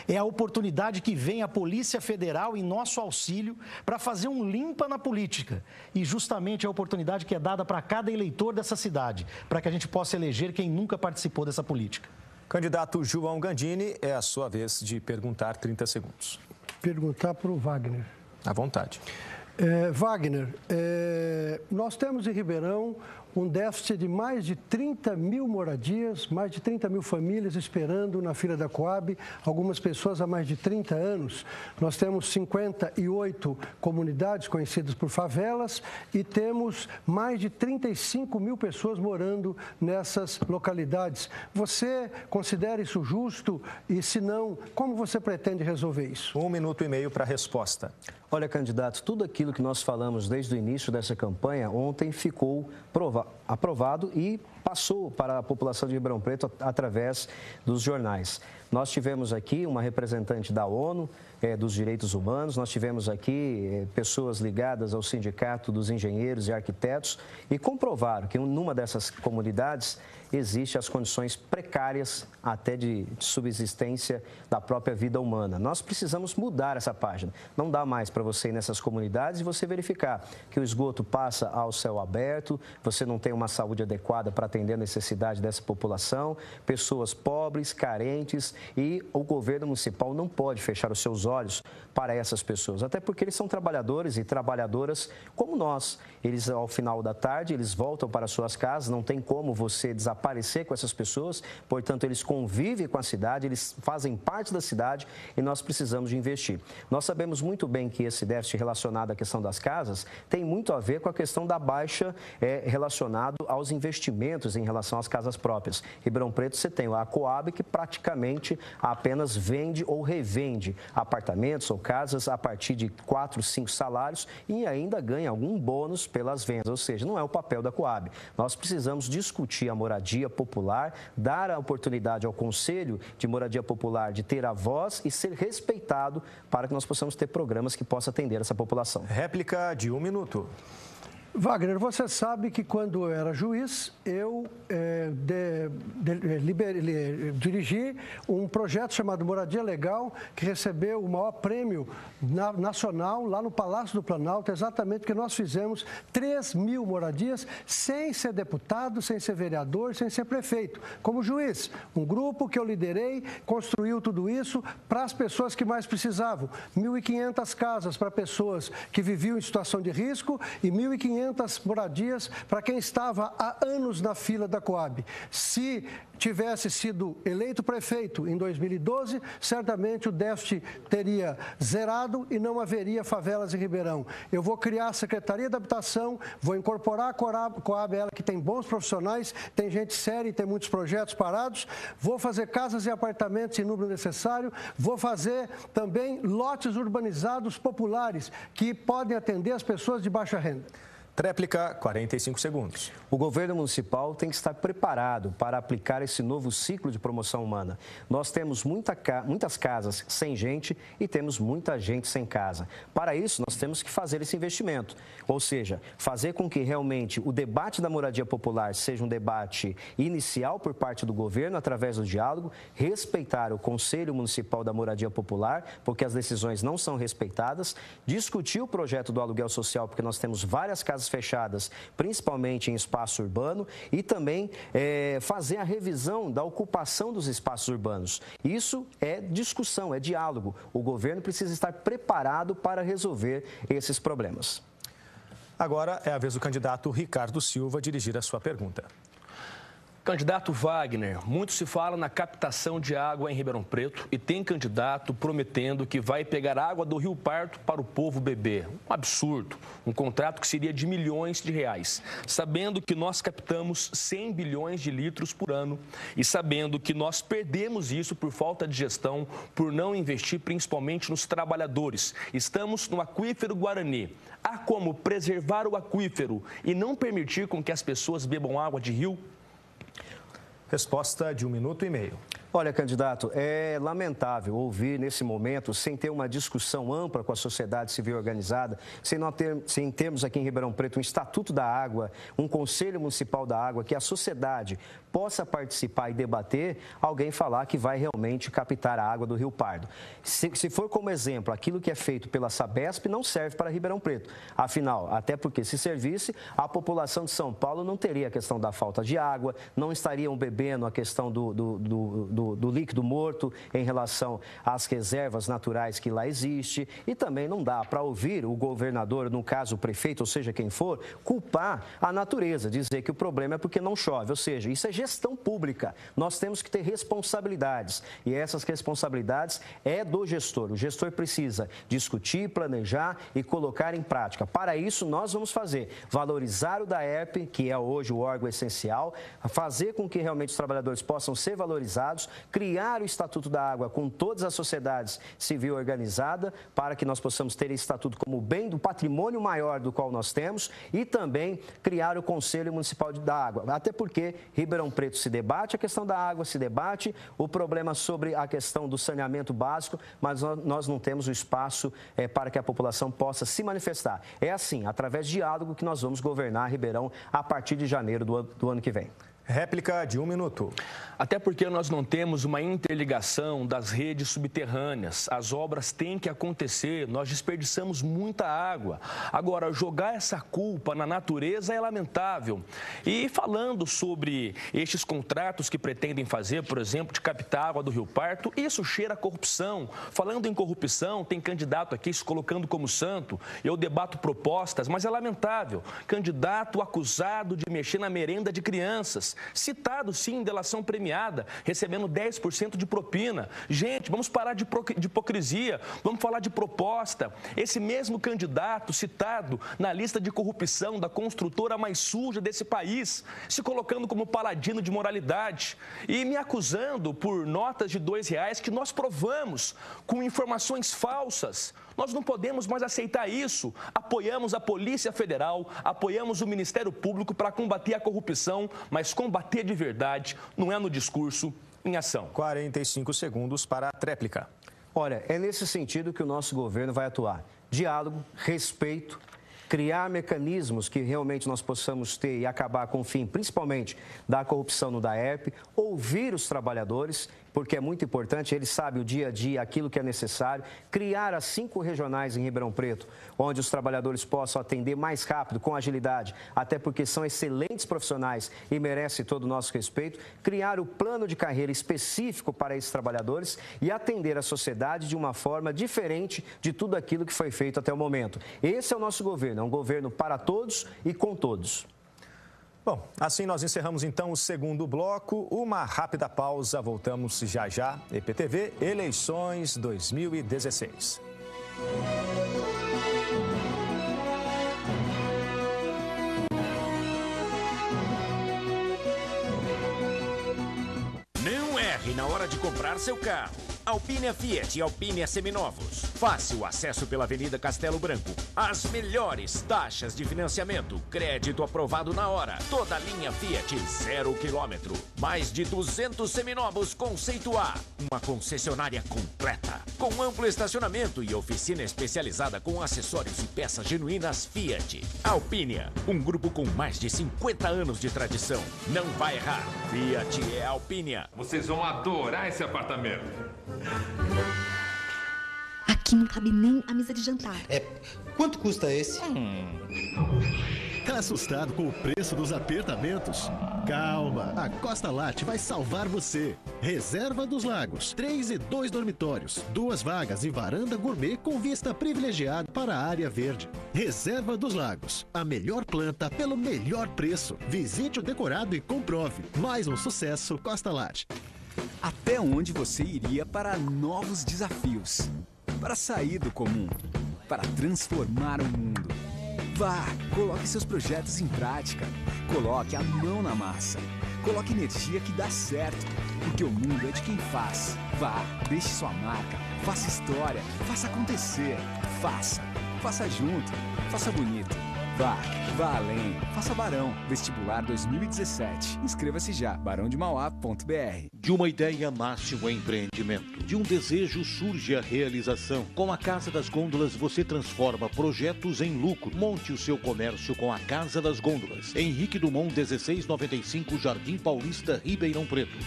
É a oportunidade que vem a Polícia Federal em nosso auxílio para fazer um limpa na política. E justamente é a oportunidade que é dada para cada eleitor dessa cidade, para que a gente possa eleger quem nunca participou dessa política. Candidato João Gandini, é a sua vez de perguntar, 30 segundos. Perguntar para o Wagner. À vontade. Wagner, nós temos em Ribeirão um déficit de mais de 30 mil moradias, mais de 30 mil famílias esperando na fila da Coab, algumas pessoas há mais de 30 anos. Nós temos 58 comunidades conhecidas por favelas e temos mais de 35 mil pessoas morando nessas localidades. Você considera isso justo? E se não, como você pretende resolver isso? 1 minuto e meio para a resposta. Olha, candidato, tudo aquilo que nós falamos desde o início dessa campanha, ontem ficou aprovado e passou para a população de Ribeirão Preto através dos jornais. Nós tivemos aqui uma representante da ONU, dos direitos humanos, nós tivemos aqui pessoas ligadas ao Sindicato dos Engenheiros e Arquitetos e comprovaram que numa dessas comunidades existem as condições precárias até de subsistência da própria vida humana. Nós precisamos mudar essa página. Não dá mais para você ir nessas comunidades e você verificar que o esgoto passa ao céu aberto, você não tem uma saúde adequada para atender a necessidade dessa população, pessoas pobres, carentes, e o governo municipal não pode fechar os seus olhos para essas pessoas, até porque eles são trabalhadores e trabalhadoras como nós. Eles, ao final da tarde, eles voltam para suas casas, não tem como você desaparecer com essas pessoas, portanto, eles convivem com a cidade, eles fazem parte da cidade e nós precisamos de investir. Nós sabemos muito bem que esse déficit relacionado à questão das casas tem muito a ver com a questão da baixa relacionado aos investimentos em relação às casas próprias. Ribeirão Preto, você tem a Coab, que praticamente apenas vende ou revende apartamentos ou casas a partir de 4, 5 salários e ainda ganha algum bônus pelas vendas, ou seja, não é o papel da Coab. Nós precisamos discutir a moradia popular, dar a oportunidade ao Conselho de Moradia Popular de ter a voz e ser respeitado para que nós possamos ter programas que possam atender essa população. Réplica de 1 minuto. Wagner, você sabe que quando eu era juiz, eu dirigi um projeto chamado Moradia Legal, que recebeu o maior prêmio nacional lá no Palácio do Planalto, exatamente porque nós fizemos 3.000 moradias sem ser deputado, sem ser vereador, sem ser prefeito. Como juiz, um grupo que eu liderei construiu tudo isso para as pessoas que mais precisavam. 1.500 casas para pessoas que viviam em situação de risco e 1.500 moradias para quem estava há anos na fila da Coab. Se tivesse sido eleito prefeito em 2012, certamente o déficit teria zerado e não haveria favelas em Ribeirão. Eu vou criar a Secretaria da Habitação, vou incorporar a Coab, ela que tem bons profissionais, tem gente séria e tem muitos projetos parados, vou fazer casas e apartamentos em número necessário, vou fazer também lotes urbanizados populares que podem atender as pessoas de baixa renda. Tréplica, 45 segundos. O governo municipal tem que estar preparado para aplicar esse novo ciclo de promoção humana. Nós temos muitas casas sem gente e temos muita gente sem casa. Para isso, nós temos que fazer esse investimento. Ou seja, fazer com que realmente o debate da moradia popular seja um debate inicial por parte do governo, através do diálogo, respeitar o Conselho Municipal da Moradia Popular, porque as decisões não são respeitadas, discutir o projeto do aluguel social, porque nós temos várias casas fechadas, principalmente em espaço urbano, e também fazer a revisão da ocupação dos espaços urbanos. Isso é discussão, é diálogo. O governo precisa estar preparado para resolver esses problemas. Agora é a vez do candidato Ricardo Silva dirigir a sua pergunta. Candidato Wagner, muito se fala na captação de água em Ribeirão Preto e tem candidato prometendo que vai pegar água do Rio Pardo para o povo beber. Um absurdo, um contrato que seria de milhões de reais, sabendo que nós captamos 100 bilhões de litros por ano e sabendo que nós perdemos isso por falta de gestão, por não investir principalmente nos trabalhadores. Estamos no aquífero Guarani. Há como preservar o aquífero e não permitir com que as pessoas bebam água de rio? Resposta de 1 minuto e meio. Olha, candidato, é lamentável ouvir nesse momento, sem ter uma discussão ampla com a sociedade civil organizada, sem termos aqui em Ribeirão Preto um Estatuto da Água, um Conselho Municipal da Água, que a sociedade possa participar e debater, alguém falar que vai realmente captar a água do Rio Pardo. Se for como exemplo, aquilo que é feito pela Sabesp não serve para Ribeirão Preto. Afinal, até porque se servisse, a população de São Paulo não teria a questão da falta de água, não estariam bebendo a questão do líquido morto em relação às reservas naturais que lá existe, e também não dá para ouvir o governador, no caso o prefeito, ou seja, quem for, culpar a natureza, dizer que o problema é porque não chove, ou seja, isso é gestão pública. Nós temos que ter responsabilidades e essas responsabilidades é do gestor. O gestor precisa discutir, planejar e colocar em prática. Para isso, nós vamos valorizar o DAERP, que é hoje o órgão essencial, fazer com que realmente os trabalhadores possam ser valorizados, criar o Estatuto da Água com todas as sociedades civil organizada, para que nós possamos ter esse estatuto como bem do patrimônio maior do qual nós temos, e também criar o Conselho Municipal da Água. Até porque Ribeirão Preto se debate a questão da água, se debate o problema sobre a questão do saneamento básico, mas nós não temos o espaço para que a população possa se manifestar. É assim, através de diálogo, que nós vamos governar Ribeirão a partir de janeiro do ano que vem. Réplica de 1 minuto. Até porque nós não temos uma interligação das redes subterrâneas. As obras têm que acontecer, nós desperdiçamos muita água. Agora, jogar essa culpa na natureza é lamentável. E falando sobre estes contratos que pretendem fazer, por exemplo, de captar água do Rio Parto, isso cheira a corrupção. Falando em corrupção, tem candidato aqui se colocando como santo. Eu debato propostas, mas é lamentável. Candidato acusado de mexer na merenda de crianças. Citado, sim, em delação premiada, recebendo 10% de propina. Gente, vamos parar de hipocrisia, vamos falar de proposta. Esse mesmo candidato citado na lista de corrupção da construtora mais suja desse país, se colocando como paladino de moralidade e me acusando por notas de R$2 que nós provamos com informações falsas. Nós não podemos mais aceitar isso. Apoiamos a Polícia Federal, apoiamos o Ministério Público para combater a corrupção, mas combater de verdade não é no discurso, em ação. 45 segundos para a tréplica. Olha, é nesse sentido que o nosso governo vai atuar. Diálogo, respeito, criar mecanismos que realmente nós possamos ter e acabar com o fim, principalmente, da corrupção no DAERP, ouvir os trabalhadores, porque é muito importante, ele sabe o dia a dia, aquilo que é necessário, criar as 5 regionais em Ribeirão Preto, onde os trabalhadores possam atender mais rápido, com agilidade, até porque são excelentes profissionais e merecem todo o nosso respeito, criar o plano de carreira específico para esses trabalhadores e atender a sociedade de uma forma diferente de tudo aquilo que foi feito até o momento. Esse é o nosso governo, é um governo para todos e com todos. Bom, assim nós encerramos então o segundo bloco. Uma rápida pausa, voltamos já já. EPTV, eleições 2016. Não erre na hora de comprar seu carro. Alpine Fiat e Alpine Seminovos. Fácil acesso pela Avenida Castelo Branco. As melhores taxas de financiamento. Crédito aprovado na hora. Toda linha Fiat 0 km. Mais de 200 seminovos conceito A. Uma concessionária completa. Com amplo estacionamento e oficina especializada com acessórios e peças genuínas Fiat. Alpine, um grupo com mais de 50 anos de tradição. Não vai errar. Fiat é Alpine. Vocês vão adorar esse apartamento. Aqui não cabe nem a mesa de jantar. Quanto custa esse? Tá assustado com o preço dos apartamentos? Calma, a Costa Lat vai salvar você. Reserva dos Lagos, 3 e 2 dormitórios, 2 vagas e varanda gourmet com vista privilegiada para a área verde. Reserva dos Lagos, a melhor planta pelo melhor preço. Visite o decorado e comprove. Mais um sucesso Costa Lat. Até onde você iria para novos desafios? Para sair do comum? Para transformar o mundo? Vá, coloque seus projetos em prática. Coloque a mão na massa. Coloque energia que dá certo. Porque o mundo é de quem faz. Vá, deixe sua marca. Faça história. Faça acontecer. Faça junto. Faça bonito. Vá além. Faça Barão. Vestibular 2017. Inscreva-se já. barãodemauá.br. De uma ideia nasce um empreendimento. De um desejo surge a realização. Com a Casa das Gôndolas você transforma projetos em lucro. Monte o seu comércio com a Casa das Gôndolas. Henrique Dumont, 1695, Jardim Paulista, Ribeirão Preto.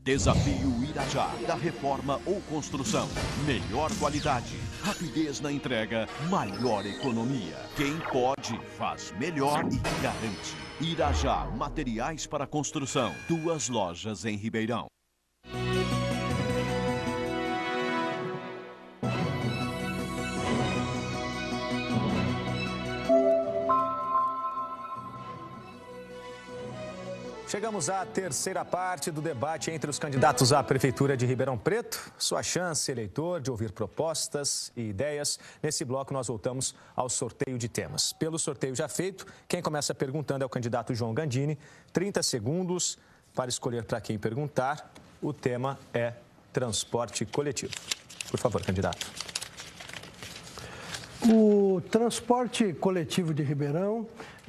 Desafio Irajá, da reforma ou construção. Melhor qualidade, rapidez na entrega, maior economia. Quem pode, faz melhor e garante. Irajá, materiais para construção. 2 lojas em Ribeirão. Chegamos à terceira parte do debate entre os candidatos à Prefeitura de Ribeirão Preto. Sua chance, eleitor, de ouvir propostas e ideias. Nesse bloco, nós voltamos ao sorteio de temas. Pelo sorteio já feito, quem começa perguntando é o candidato João Gandini. 30 segundos para escolher para quem perguntar. O tema é transporte coletivo. Por favor, candidato. O transporte coletivo de Ribeirão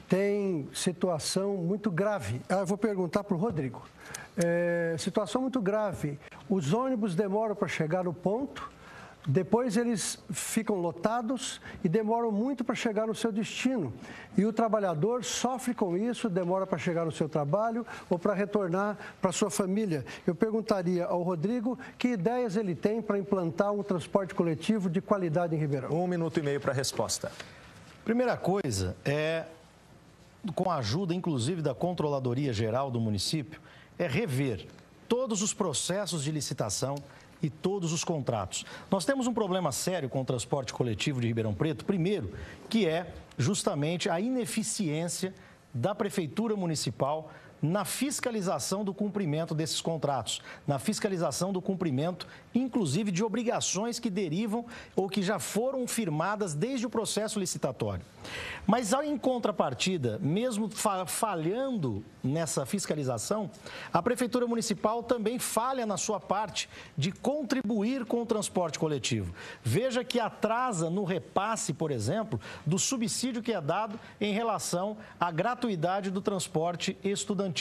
tem situação muito grave. Eu vou perguntar para o Rodrigo. Situação muito grave. Os ônibus demoram para chegar no ponto, Depois eles ficam lotados e demoram muito para chegar no seu destino. E o trabalhador sofre com isso, demora para chegar no seu trabalho ou para retornar para sua família. Eu perguntaria ao Rodrigo que ideias ele tem para implantar um transporte coletivo de qualidade em Ribeirão. 1 minuto e meio para a resposta. Primeira coisa é, com a ajuda inclusive da Controladoria Geral do município, é rever todos os processos de licitação e todos os contratos. Nós temos um problema sério com o transporte coletivo de Ribeirão Preto, primeiro, que é justamente a ineficiência da Prefeitura Municipal na fiscalização do cumprimento desses contratos, na fiscalização do cumprimento, inclusive, de obrigações que derivam ou que já foram firmadas desde o processo licitatório. Mas, em contrapartida, mesmo falhando nessa fiscalização, a Prefeitura Municipal também falha na sua parte de contribuir com o transporte coletivo. Veja que atrasa no repasse, por exemplo, do subsídio que é dado em relação à gratuidade do transporte estudantil.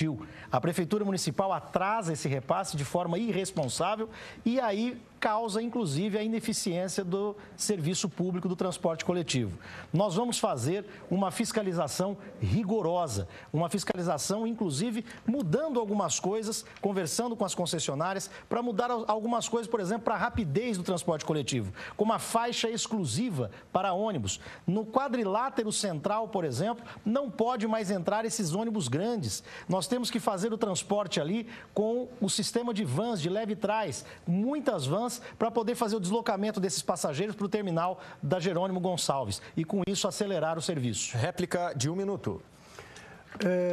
A Prefeitura Municipal atrasa esse repasse de forma irresponsável e aí causa, inclusive, a ineficiência do serviço público do transporte coletivo. Nós vamos fazer uma fiscalização rigorosa, uma fiscalização, inclusive, mudando algumas coisas, conversando com as concessionárias, para mudar algumas coisas, por exemplo, para a rapidez do transporte coletivo, como a faixa exclusiva para ônibus. No quadrilátero central, por exemplo, não pode mais entrar esses ônibus grandes. Nós temos que fazer o transporte ali com o sistema de vans, de leve trás, muitas vans, para poder fazer o deslocamento desses passageiros para o terminal da Jerônimo Gonçalves e, com isso, acelerar o serviço. Réplica de 1 minuto.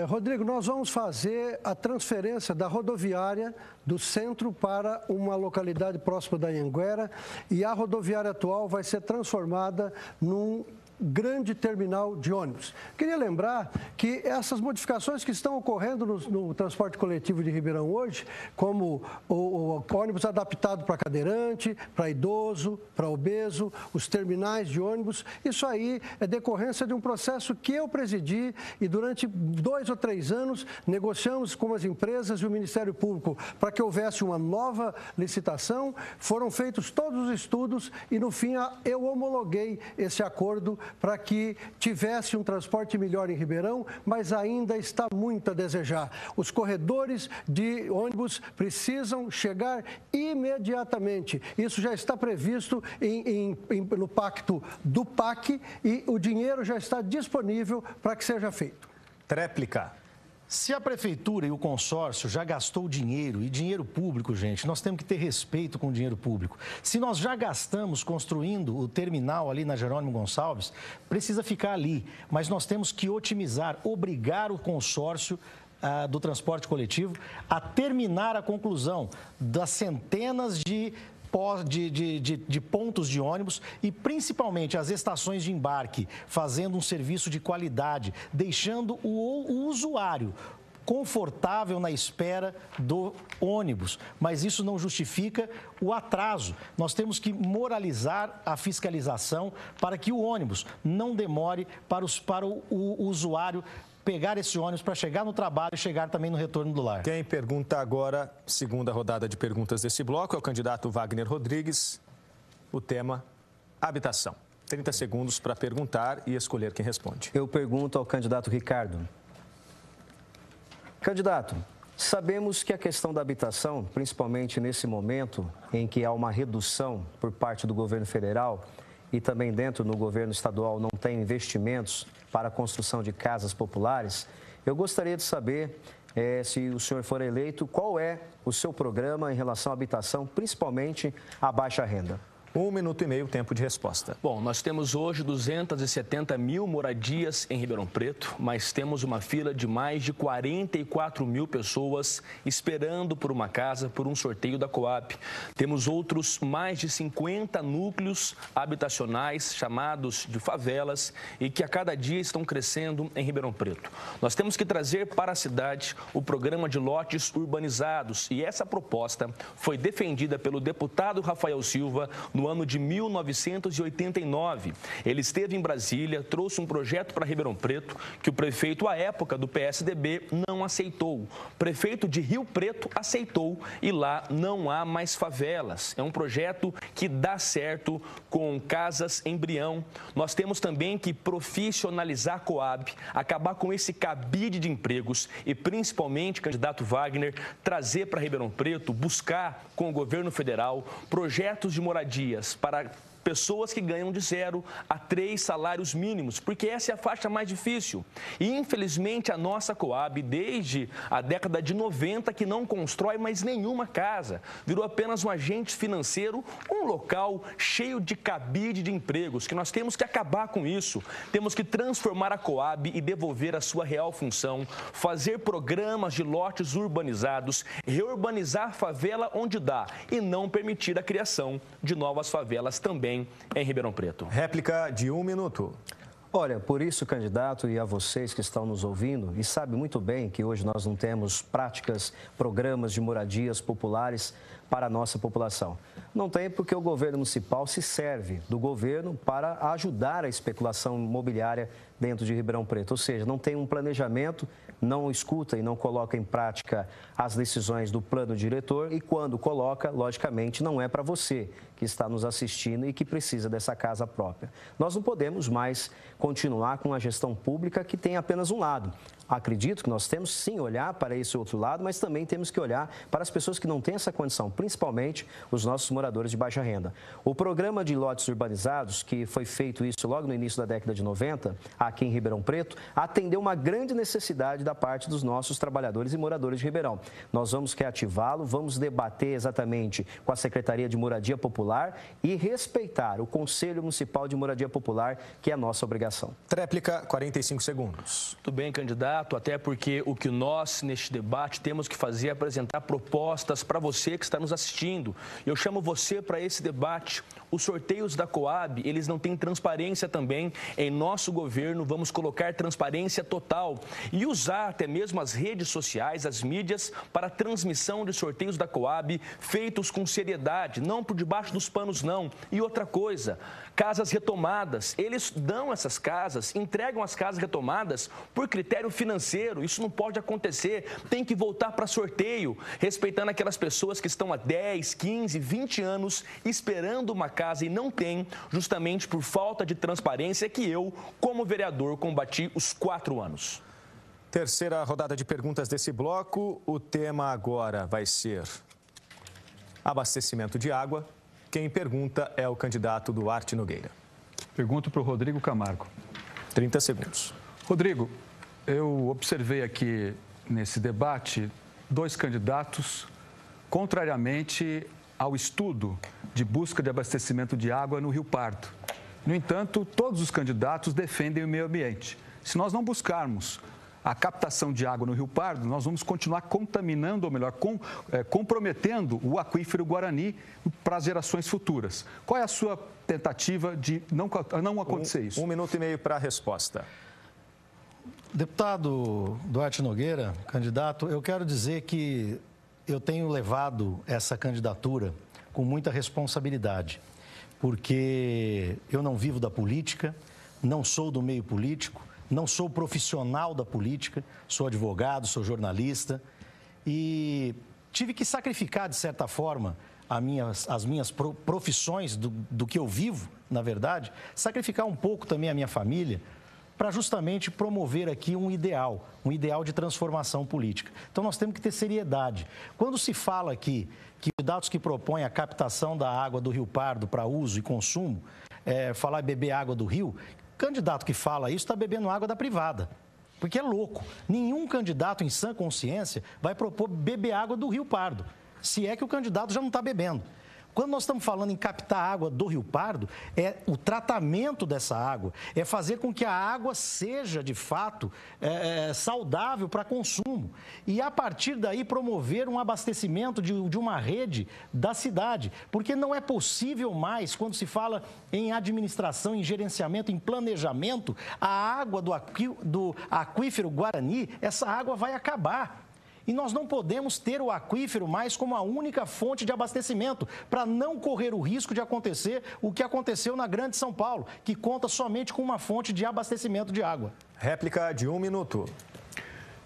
Rodrigo, nós vamos fazer a transferência da rodoviária do centro para uma localidade próxima da Anhanguera e a rodoviária atual vai ser transformada num grande terminal de ônibus. Queria lembrar que essas modificações que estão ocorrendo no transporte coletivo de Ribeirão hoje, como o ônibus adaptado para cadeirante, para idoso, para obeso, os terminais de ônibus, isso aí é decorrência de um processo que eu presidi e durante 2 ou 3 anos negociamos com as empresas e o Ministério Público para que houvesse uma nova licitação, foram feitos todos os estudos e no fim eu homologuei esse acordo para que tivesse um transporte melhor em Ribeirão, mas ainda está muito a desejar. Os corredores de ônibus precisam chegar imediatamente. Isso já está previsto no pacto do PAC e o dinheiro já está disponível para que seja feito. Tréplica. Se a Prefeitura e o consórcio já gastou dinheiro, e dinheiro público, gente, nós temos que ter respeito com o dinheiro público. Se nós já gastamos construindo o terminal ali na Jerônimo Gonçalves, precisa ficar ali. Mas nós temos que otimizar, obrigar o consórcio do transporte coletivo a terminar a conclusão das centenas de pontos de ônibus e principalmente as estações de embarque, fazendo um serviço de qualidade, deixando o usuário confortável na espera do ônibus, mas isso não justifica o atraso. Nós temos que moralizar a fiscalização para que o ônibus não demore para o usuário pegar esse ônibus para chegar no trabalho e chegar também no retorno do lar. Quem pergunta agora, segunda rodada de perguntas desse bloco, é o candidato Wagner Rodrigues. O tema, habitação. 30 segundos para perguntar e escolher quem responde. Eu pergunto ao candidato Ricardo. Candidato, sabemos que a questão da habitação, principalmente nesse momento em que há uma redução por parte do governo federal e também dentro do governo estadual não tem investimentos para a construção de casas populares, eu gostaria de saber, se o senhor for eleito, qual é o seu programa em relação à habitação, principalmente à baixa renda. 1 minuto e meio, tempo de resposta. Bom, nós temos hoje 270 mil moradias em Ribeirão Preto, mas temos uma fila de mais de 44 mil pessoas esperando por uma casa, por um sorteio da Coab. Temos outros mais de 50 núcleos habitacionais, chamados de favelas, e que a cada dia estão crescendo em Ribeirão Preto. Nós temos que trazer para a cidade o programa de lotes urbanizados, e essa proposta foi defendida pelo deputado Rafael Silva no ano de 1989. Ele esteve em Brasília, trouxe um projeto para Ribeirão Preto que o prefeito, à época, do PSDB, não aceitou. O prefeito de Rio Preto aceitou e lá não há mais favelas. É um projeto que dá certo com casas embrião. Nós temos também que profissionalizar a Coab, acabar com esse cabide de empregos e, principalmente, candidato Wagner, trazer para Ribeirão Preto, buscar com o governo federal projetos de moradias para pessoas que ganham de 0 a 3 salários mínimos, porque essa é a faixa mais difícil. E, infelizmente, a nossa Coab, desde a década de 90, que não constrói mais nenhuma casa, virou apenas um agente financeiro, um local cheio de cabide de empregos, que nós temos que acabar com isso. Temos que transformar a Coab e devolver a sua real função, fazer programas de lotes urbanizados, reurbanizar a favela onde dá e não permitir a criação de novas favelas também em Ribeirão Preto. Réplica de 1 minuto. Olha, por isso, candidato, e a vocês que estão nos ouvindo, e sabe muito bem que hoje nós não temos práticas, programas de moradias populares para a nossa população. Não tem porque o governo municipal se serve do governo para ajudar a especulação imobiliária dentro de Ribeirão Preto. Ou seja, não tem um planejamento, não escuta e não coloca em prática as decisões do plano diretor e quando coloca, logicamente, não é para você que está nos assistindo e que precisa dessa casa própria. Nós não podemos mais continuar com a gestão pública que tem apenas um lado. Acredito que nós temos sim olhar para esse outro lado, mas também temos que olhar para as pessoas que não têm essa condição, principalmente os nossos moradores de baixa renda. O programa de lotes urbanizados, que foi feito isso logo no início da década de 90, aqui em Ribeirão Preto, atendeu uma grande necessidade da parte dos nossos trabalhadores e moradores de Ribeirão. Nós vamos reativá-lo, vamos debater exatamente com a Secretaria de Moradia Popular e respeitar o Conselho Municipal de Moradia Popular, que é a nossa obrigação. Tréplica, 45 segundos. Tudo bem, candidato, até porque o que nós, neste debate, temos que fazer é apresentar propostas para você que está nos assistindo. Eu chamo você para esse debate. Os sorteios da Coab, eles não têm transparência também. Em nosso governo, vamos colocar transparência total e usar até mesmo as redes sociais, as mídias, para a transmissão de sorteios da Coab feitos com seriedade, não por debaixo dos panos, não. E outra coisa, casas retomadas, eles dão essas casas, entregam as casas retomadas por critério financeiro. Isso não pode acontecer, tem que voltar para sorteio, respeitando aquelas pessoas que estão há 10, 15, 20 anos esperando uma casa e não tem, justamente por falta de transparência que eu, como vereador, combati os 4 anos. Terceira rodada de perguntas desse bloco. O tema agora vai ser abastecimento de água. Quem pergunta é o candidato Duarte Nogueira. Pergunto para o Rodrigo Camargo. 30 segundos. Rodrigo, eu observei aqui nesse debate 2 candidatos contrariamente ao estudo de busca de abastecimento de água no Rio Pardo. No entanto, todos os candidatos defendem o meio ambiente. Se nós não buscarmos a captação de água no Rio Pardo, nós vamos continuar contaminando, ou melhor, comprometendo o aquífero Guarani para as gerações futuras. Qual é a sua tentativa de não acontecer isso? 1 minuto e meio para a resposta. Deputado Duarte Nogueira, candidato, eu quero dizer que eu tenho levado essa candidatura com muita responsabilidade, porque eu não vivo da política, não sou do meio político, não sou profissional da política, sou advogado, sou jornalista e tive que sacrificar, de certa forma, as minhas profissões do que eu vivo, na verdade, sacrificar um pouco também a minha família, para justamente promover aqui um ideal de transformação política. Então, nós temos que ter seriedade. Quando se fala aqui que candidatos que propõem a captação da água do Rio Pardo para uso e consumo, falar beber água do rio, candidato que fala isso está bebendo água da privada, porque é louco. Nenhum candidato em sã consciência vai propor beber água do Rio Pardo, se é que o candidato já não está bebendo. Quando nós estamos falando em captar água do Rio Pardo, é o tratamento dessa água, é fazer com que a água seja, de fato, saudável para consumo. E, a partir daí, promover um abastecimento de uma rede da cidade. Porque não é possível mais, quando se fala em administração, em gerenciamento, em planejamento, a água do aquífero Guarani, essa água vai acabar. E nós não podemos ter o aquífero mais como a única fonte de abastecimento, para não correr o risco de acontecer o que aconteceu na Grande São Paulo, que conta somente com uma fonte de abastecimento de água. Réplica de 1 minuto.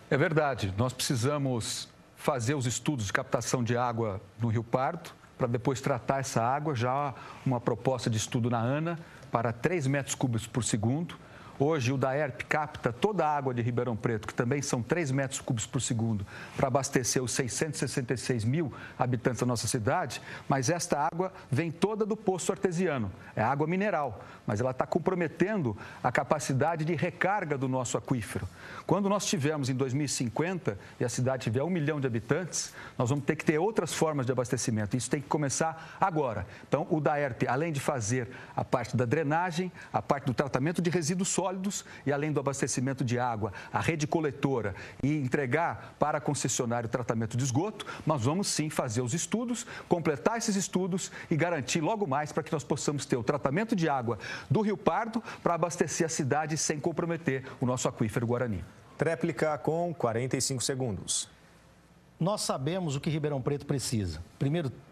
É verdade, nós precisamos fazer os estudos de captação de água no Rio Pardo, para depois tratar essa água, já uma proposta de estudo na ANA para 3 metros cúbicos por segundo. Hoje o DAERP capta toda a água de Ribeirão Preto, que também são 3 metros cúbicos por segundo, para abastecer os 666 mil habitantes da nossa cidade, mas esta água vem toda do poço artesiano, é água mineral, mas ela está comprometendo a capacidade de recarga do nosso aquífero. Quando nós tivermos em 2050 e a cidade tiver 1 milhão de habitantes, nós vamos ter que ter outras formas de abastecimento. Isso tem que começar agora. Então, o DAERP, além de fazer a parte da drenagem, a parte do tratamento de resíduos sólidos e além do abastecimento de água, a rede coletora e entregar para a concessionária o tratamento de esgoto, nós vamos sim fazer os estudos, completar esses estudos e garantir logo mais para que nós possamos ter o tratamento de água do Rio Pardo para abastecer a cidade sem comprometer o nosso aquífero Guarani. Tréplica com 45 segundos. Nós sabemos o que Ribeirão Preto precisa.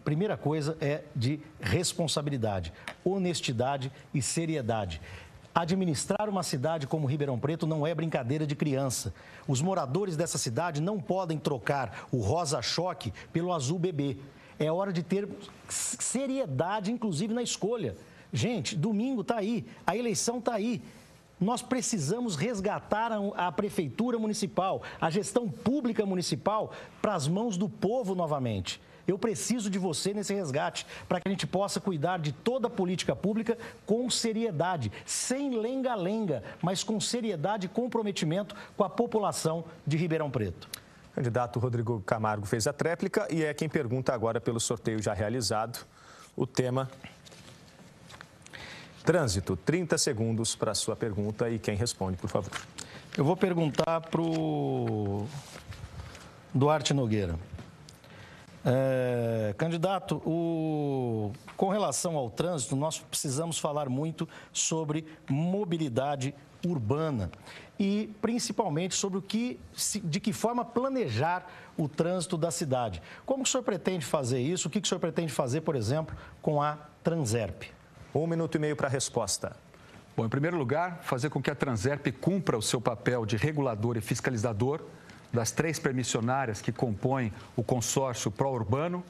Primeira coisa é de responsabilidade, honestidade e seriedade. Administrar uma cidade como Ribeirão Preto não é brincadeira de criança. Os moradores dessa cidade não podem trocar o rosa-choque pelo azul bebê. É hora de ter seriedade, inclusive, na escolha. Gente, domingo está aí, a eleição está aí. Nós precisamos resgatar a prefeitura municipal, a gestão pública municipal para as mãos do povo novamente. Eu preciso de você nesse resgate, para que a gente possa cuidar de toda a política pública com seriedade, sem lenga-lenga, mas com seriedade e comprometimento com a população de Ribeirão Preto. O candidato Rodrigo Camargo fez a tréplica e é quem pergunta agora pelo sorteio já realizado. O tema: trânsito. 30 segundos para a sua pergunta e quem responde, por favor. Eu vou perguntar para o Duarte Nogueira. Candidato, com relação ao trânsito, nós precisamos falar muito sobre mobilidade urbana e principalmente sobre de que forma planejar o trânsito da cidade. Como o senhor pretende fazer isso? O que o senhor pretende fazer, por exemplo, com a Transerp? 1 minuto e meio para a resposta. Bom, em primeiro lugar, fazer com que a Transerp cumpra o seu papel de regulador e fiscalizador das 3 permissionárias que compõem o consórcio pró-urbano,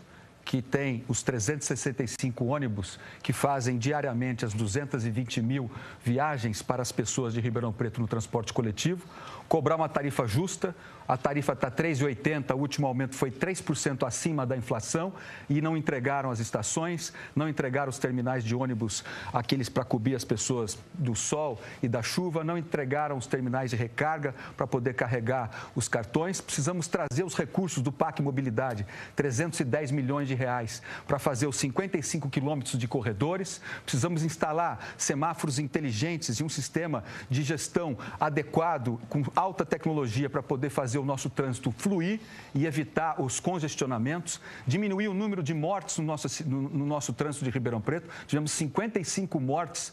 que tem os 365 ônibus que fazem diariamente as 220 mil viagens para as pessoas de Ribeirão Preto no transporte coletivo, cobrar uma tarifa justa. A tarifa está R$ 3,80, o último aumento foi 3% acima da inflação e não entregaram as estações, não entregaram os terminais de ônibus, aqueles para cobrir as pessoas do sol e da chuva, não entregaram os terminais de recarga para poder carregar os cartões. Precisamos trazer os recursos do PAC Mobilidade, 310 milhões de reais, para fazer os 55 quilômetros de corredores. Precisamos instalar semáforos inteligentes e um sistema de gestão adequado, com alta tecnologia, para poder fazer o nosso trânsito fluir e evitar os congestionamentos, diminuir o número de mortes no nosso trânsito de Ribeirão Preto. Tivemos 55 mortes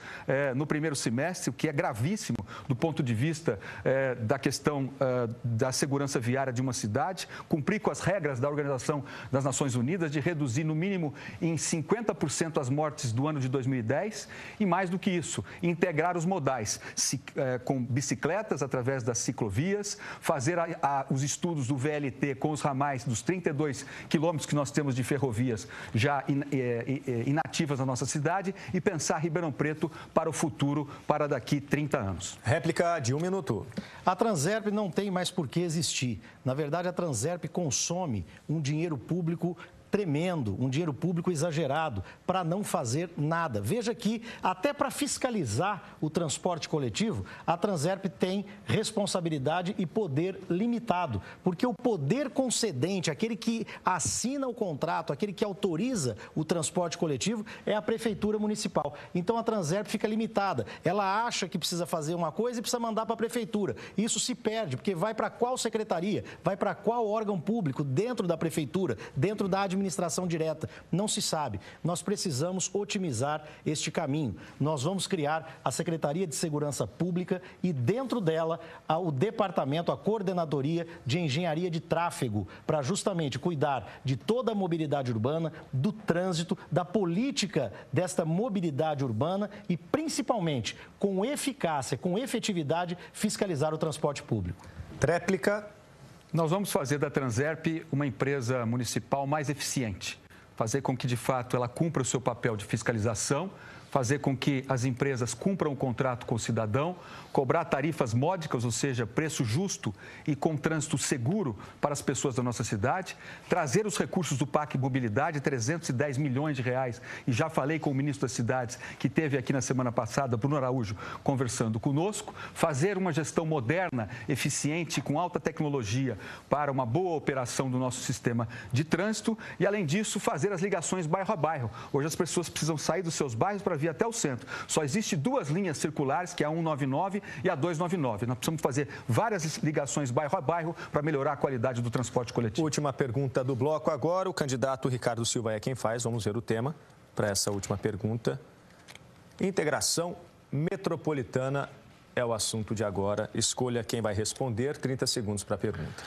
no primeiro semestre, o que é gravíssimo do ponto de vista da questão da segurança viária de uma cidade. Cumprir com as regras da Organização das Nações Unidas de reduzir no mínimo em 50% as mortes do ano de 2010 e, mais do que isso, integrar os modais com bicicletas através das ciclovias, fazer os estudos do VLT com os ramais dos 32 quilômetros que nós temos de ferrovias já inativas na nossa cidade e pensar Ribeirão Preto para o futuro, para daqui 30 anos. Réplica de 1 minuto. A Transerp não tem mais por que existir. Na verdade, a Transerp consome um dinheiro público tremendo, um dinheiro público exagerado, para não fazer nada. Veja que, até para fiscalizar o transporte coletivo, a Transerp tem responsabilidade e poder limitado, porque o poder concedente, aquele que assina o contrato, aquele que autoriza o transporte coletivo, é a Prefeitura Municipal. Então, a Transerp fica limitada. Ela acha que precisa fazer uma coisa e precisa mandar para a Prefeitura. Isso se perde, porque vai para qual secretaria, vai para qual órgão público dentro da Prefeitura, dentro da administração administração direta? Não se sabe. Nós precisamos otimizar este caminho. Nós vamos criar a Secretaria de Segurança Pública e dentro dela o departamento, a coordenadoria de engenharia de tráfego, para justamente cuidar de toda a mobilidade urbana, do trânsito, da política desta mobilidade urbana e, principalmente, com eficácia, com efetividade, fiscalizar o transporte público. Tréplica. Nós vamos fazer da Transerp uma empresa municipal mais eficiente, fazer com que, de fato, ela cumpra o seu papel de fiscalização, fazer com que as empresas cumpram o contrato com o cidadão, cobrar tarifas módicas, ou seja, preço justo e com trânsito seguro para as pessoas da nossa cidade, trazer os recursos do PAC Mobilidade, 310 milhões de reais, e já falei com o ministro das Cidades, que esteve aqui na semana passada, Bruno Araújo, conversando conosco, fazer uma gestão moderna, eficiente, com alta tecnologia para uma boa operação do nosso sistema de trânsito e, além disso, fazer as ligações bairro a bairro. Hoje as pessoas precisam sair dos seus bairros para vir até o centro. Só existe 2 linhas circulares, que é a 199 e a 299. Nós precisamos fazer várias ligações bairro a bairro para melhorar a qualidade do transporte coletivo. Última pergunta do bloco agora. O candidato Ricardo Silva é quem faz. Vamos ver o tema para essa última pergunta. Integração metropolitana é o assunto de agora. Escolha quem vai responder. 30 segundos para a pergunta.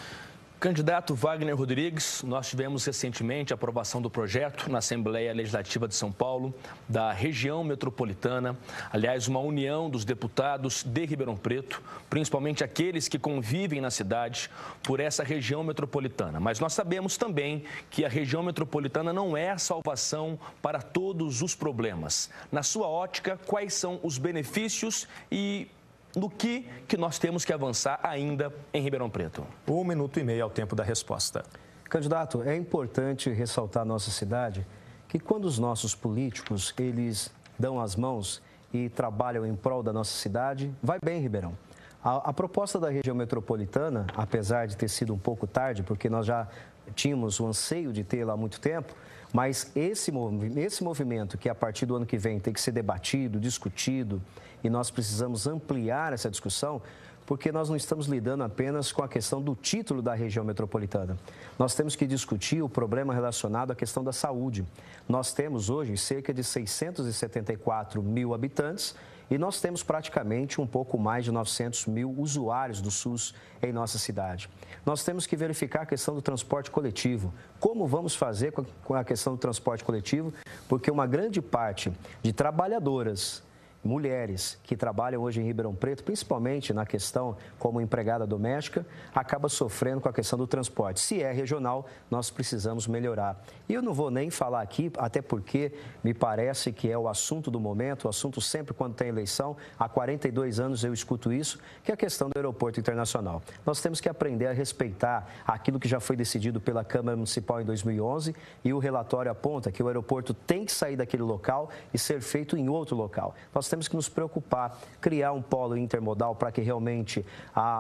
Candidato Wagner Rodrigues, nós tivemos recentemente a aprovação do projeto na Assembleia Legislativa de São Paulo, da região metropolitana, aliás, uma união dos deputados de Ribeirão Preto, principalmente aqueles que convivem na cidade, por essa região metropolitana. Mas nós sabemos também que a região metropolitana não é a salvação para todos os problemas. Na sua ótica, quais são os benefícios e no que nós temos que avançar ainda em Ribeirão Preto? 1 minuto e meio ao tempo da resposta. Candidato, é importante ressaltar a nossa cidade que quando os nossos políticos, eles dão as mãos e trabalham em prol da nossa cidade, vai bem, Ribeirão. A proposta da região metropolitana, apesar de ter sido um pouco tarde, porque nós já tínhamos o anseio de tê-la há muito tempo, mas esse movimento que a partir do ano que vem tem que ser debatido, discutido, e nós precisamos ampliar essa discussão, porque nós não estamos lidando apenas com a questão do título da região metropolitana. Nós temos que discutir o problema relacionado à questão da saúde. Nós temos hoje cerca de 674 mil habitantes e nós temos praticamente um pouco mais de 900 mil usuários do SUS em nossa cidade. Nós temos que verificar a questão do transporte coletivo. Como vamos fazer com a questão do transporte coletivo? Porque uma grande parte de trabalhadoras, mulheres que trabalham hoje em Ribeirão Preto, principalmente na questão como empregada doméstica, acaba sofrendo com a questão do transporte. Se é regional, nós precisamos melhorar. E eu não vou nem falar aqui, até porque me parece que é o assunto do momento, o assunto sempre quando tem eleição, há 42 anos eu escuto isso, que é a questão do aeroporto internacional. Nós temos que aprender a respeitar aquilo que já foi decidido pela Câmara Municipal em 2011 e o relatório aponta que o aeroporto tem que sair daquele local e ser feito em outro local. Nós temos que nos preocupar, criar um polo intermodal para que realmente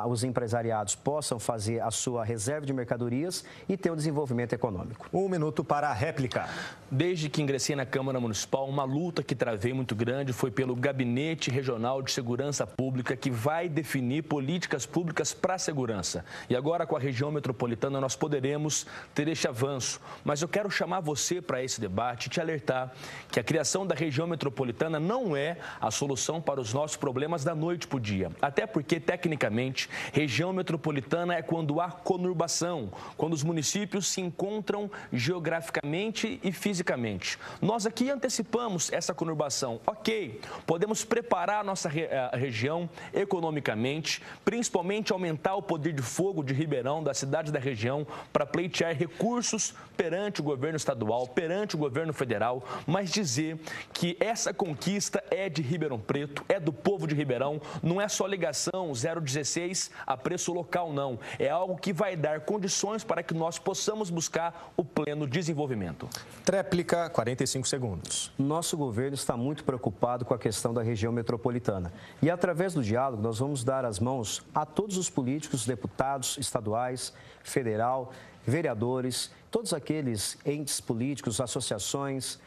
os empresariados possam fazer a sua reserva de mercadorias e ter um desenvolvimento econômico. 1 minuto para a réplica. Desde que ingressei na Câmara Municipal, uma luta que travei muito grande foi pelo Gabinete Regional de Segurança Pública, que vai definir políticas públicas para a segurança. E agora, com a região metropolitana, nós poderemos ter este avanço. Mas eu quero chamar você para esse debate e te alertar que a criação da região metropolitana não é a solução para os nossos problemas da noite para o dia. Até porque, tecnicamente, região metropolitana é quando há conurbação, quando os municípios se encontram geograficamente e fisicamente. Nós aqui antecipamos essa conurbação. Ok, podemos preparar a nossa região economicamente, principalmente aumentar o poder de fogo de Ribeirão, da cidade da região, para pleitear recursos perante o governo estadual, perante o governo federal, mas dizer que essa conquista é de Ribeirão Preto, é do povo de Ribeirão, não é só ligação 016 a preço local, não. É algo que vai dar condições para que nós possamos buscar o pleno desenvolvimento. Tréplica, 45 segundos. Nosso governo está muito preocupado com a questão da região metropolitana. E através do diálogo, nós vamos dar as mãos a todos os políticos, deputados estaduais, federal, vereadores, todos aqueles entes políticos, associações,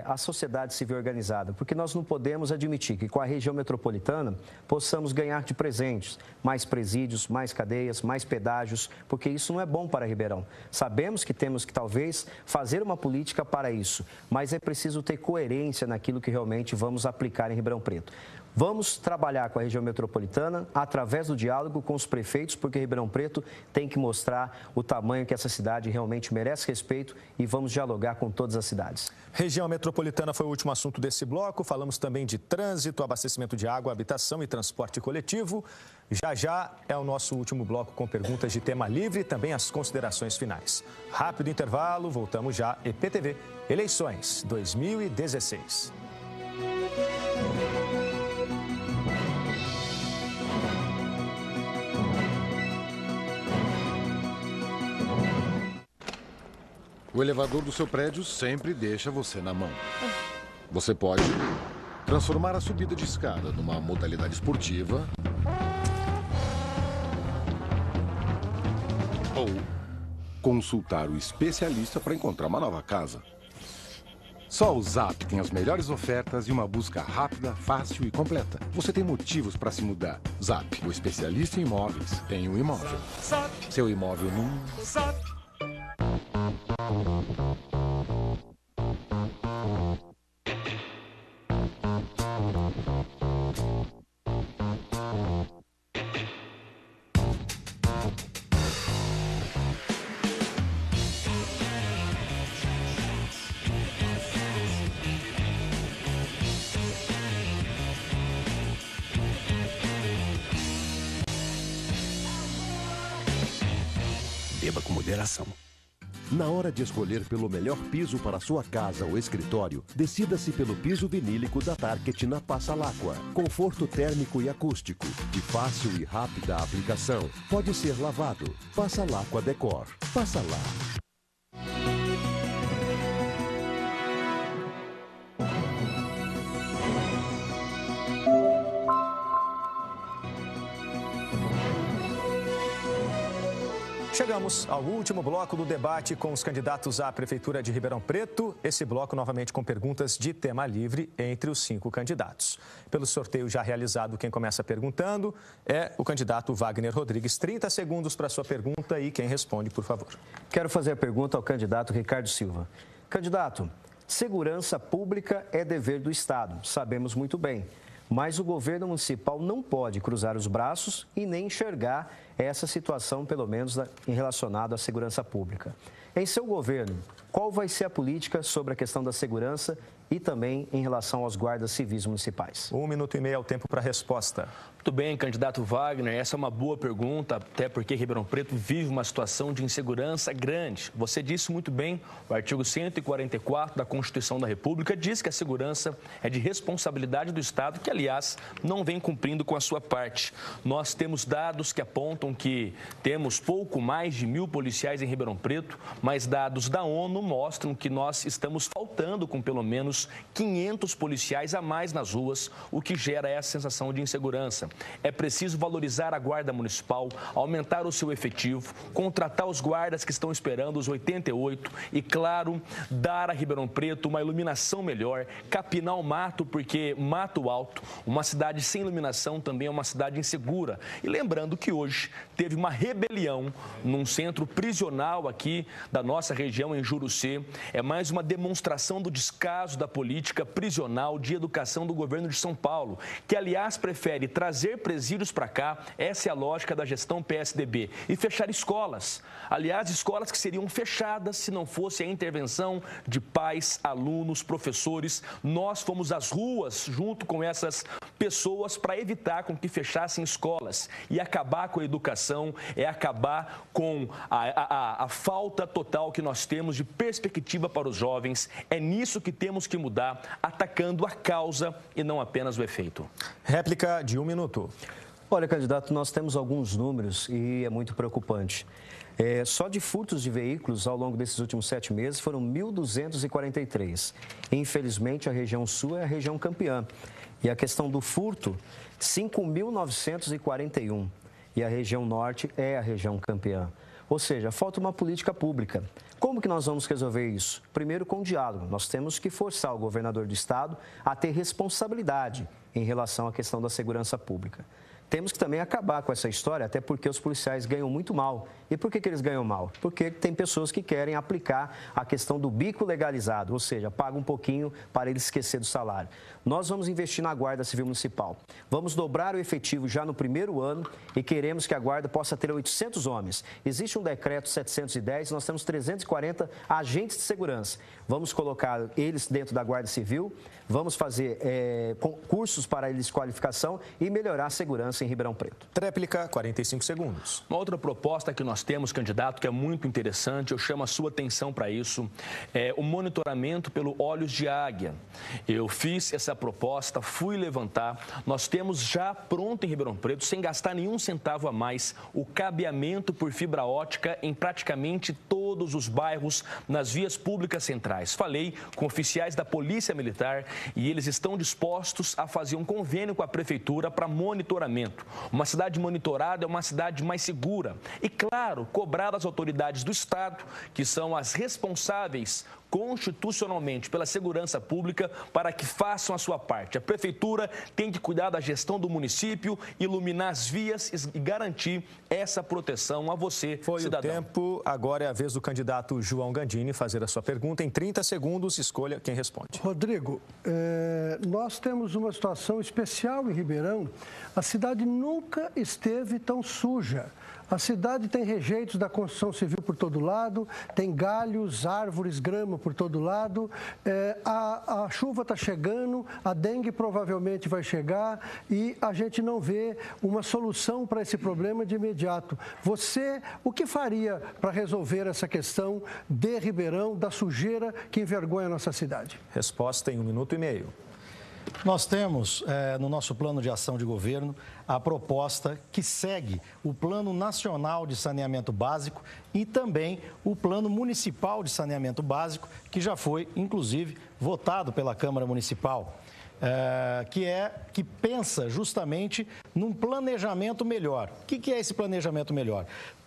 a sociedade civil organizada, porque nós não podemos admitir que com a região metropolitana possamos ganhar de presentes mais presídios, mais cadeias, mais pedágios, porque isso não é bom para Ribeirão. Sabemos que temos que talvez fazer uma política para isso, mas é preciso ter coerência naquilo que realmente vamos aplicar em Ribeirão Preto. Vamos trabalhar com a região metropolitana através do diálogo com os prefeitos, porque Ribeirão Preto tem que mostrar o tamanho que essa cidade realmente merece respeito e vamos dialogar com todas as cidades. Região metropolitana foi o último assunto desse bloco. Falamos também de trânsito, abastecimento de água, habitação e transporte coletivo. Já é o nosso último bloco com perguntas de tema livre e também as considerações finais. Rápido intervalo, voltamos já. EPTV, eleições 2016. O elevador do seu prédio sempre deixa você na mão. Você pode transformar a subida de escada numa modalidade esportiva ou consultar o especialista para encontrar uma nova casa. Só o Zap tem as melhores ofertas e uma busca rápida, fácil e completa. Você tem motivos para se mudar. Zap, o especialista em imóveis, tem um imóvel. Seu imóvel não... Beba com moderação. Na hora de escolher pelo melhor piso para sua casa ou escritório, decida-se pelo piso vinílico da Target na Passalacqua. Conforto térmico e acústico, de fácil e rápida aplicação. Pode ser lavado. Passalacqua Decor. Passa lá. Chegamos ao último bloco do debate com os candidatos à Prefeitura de Ribeirão Preto. Esse bloco novamente com perguntas de tema livre entre os 5 candidatos. Pelo sorteio já realizado, quem começa perguntando é o candidato Wagner Rodrigues. 30 segundos para a sua pergunta e quem responde, por favor. Quero fazer a pergunta ao candidato Ricardo Silva. Candidato, segurança pública é dever do Estado, sabemos muito bem. Mas o governo municipal não pode cruzar os braços e nem enxergar essa situação, pelo menos relacionada à segurança pública. Em seu governo, qual vai ser a política sobre a questão da segurança e também em relação aos guardas civis municipais? 1 minuto e meio é o tempo para a resposta. Muito bem, candidato Wagner, essa é uma boa pergunta, até porque Ribeirão Preto vive uma situação de insegurança grande. Você disse muito bem, o artigo 144 da Constituição da República diz que a segurança é de responsabilidade do Estado, que, aliás, não vem cumprindo com a sua parte. Nós temos dados que apontam que temos pouco mais de 1.000 policiais em Ribeirão Preto, mas dados da ONU mostram que nós estamos faltando com pelo menos 500 policiais a mais nas ruas, o que gera essa sensação de insegurança. É preciso valorizar a Guarda Municipal, aumentar o seu efetivo, contratar os guardas que estão esperando, os 88, e, claro, dar a Ribeirão Preto uma iluminação melhor, capinar o mato, porque mato alto, uma cidade sem iluminação também é uma cidade insegura. E lembrando que hoje teve uma rebelião num centro prisional aqui da nossa região, em Jurucê. É mais uma demonstração do descaso da política prisional de educação do governo de São Paulo, que, aliás, prefere trazer presídios para cá, essa é a lógica da gestão PSDB, e fechar escolas. Aliás, escolas que seriam fechadas se não fosse a intervenção de pais, alunos, professores. Nós fomos às ruas junto com essas pessoas para evitar com que fechassem escolas. E acabar com a educação é acabar com a falta total que nós temos de perspectiva para os jovens. É nisso que temos que mudar, atacando a causa e não apenas o efeito. Réplica de 1 minuto. Olha, candidato, nós temos alguns números e é muito preocupante. Só de furtos de veículos ao longo desses últimos 7 meses foram 1.243. Infelizmente, a região sul é a região campeã. E a questão do furto, 5.941. E a região norte é a região campeã. Ou seja, falta uma política pública. Como que nós vamos resolver isso? Primeiro, com o diálogo. Nós temos que forçar o governador do estado a ter responsabilidade em relação à questão da segurança pública. Temos que também acabar com essa história, até porque os policiais ganham muito mal. E por que eles ganham mal? Porque tem pessoas que querem aplicar a questão do bico legalizado, ou seja, paga um pouquinho para ele esquecer do salário. Nós vamos investir na Guarda Civil Municipal. Vamos dobrar o efetivo já no primeiro ano e queremos que a Guarda possa ter 800 homens. Existe um decreto 710, nós temos 340 agentes de segurança. Vamos colocar eles dentro da Guarda Civil, vamos fazer cursos para eles de qualificação e melhorar a segurança em Ribeirão Preto. Tréplica, 45 segundos. Uma outra proposta que nós temos, candidato, que é muito interessante, eu chamo a sua atenção para isso, é o monitoramento pelo Olhos de Águia. Eu fiz essa proposta, fui levantar, nós temos já pronto em Ribeirão Preto, sem gastar nenhum centavo a mais, o cabeamento por fibra ótica em praticamente todos os bairros, nas vias públicas centrais. Falei com oficiais da Polícia Militar e eles estão dispostos a fazer um convênio com a Prefeitura para monitoramento. Uma cidade monitorada é uma cidade mais segura. E, claro, cobrar das autoridades do Estado, que são as responsáveis constitucionalmente pela segurança pública, para que façam a sua parte. A Prefeitura tem que cuidar da gestão do município, iluminar as vias e garantir essa proteção a você, Foi cidadão. o tempo, agora é a vez do candidato João Gandini fazer a sua pergunta. Em 30 segundos, escolha quem responde. Rodrigo, nós temos uma situação especial em Ribeirão. A cidade nunca esteve tão suja. A cidade tem rejeitos da construção civil por todo lado, tem galhos, árvores, grama por todo lado. A chuva está chegando, a dengue provavelmente vai chegar e a gente não vê uma solução para esse problema de imediato. Você, o que faria para resolver essa questão de Ribeirão, da sujeira que envergonha a nossa cidade? Resposta em 1 minuto e meio. Nós temos no nosso plano de ação de governo a proposta que segue o Plano Nacional de Saneamento Básico e também o Plano Municipal de Saneamento Básico, que já foi, inclusive, votado pela Câmara Municipal. Que pensa justamente num planejamento melhor. O que é esse planejamento melhor?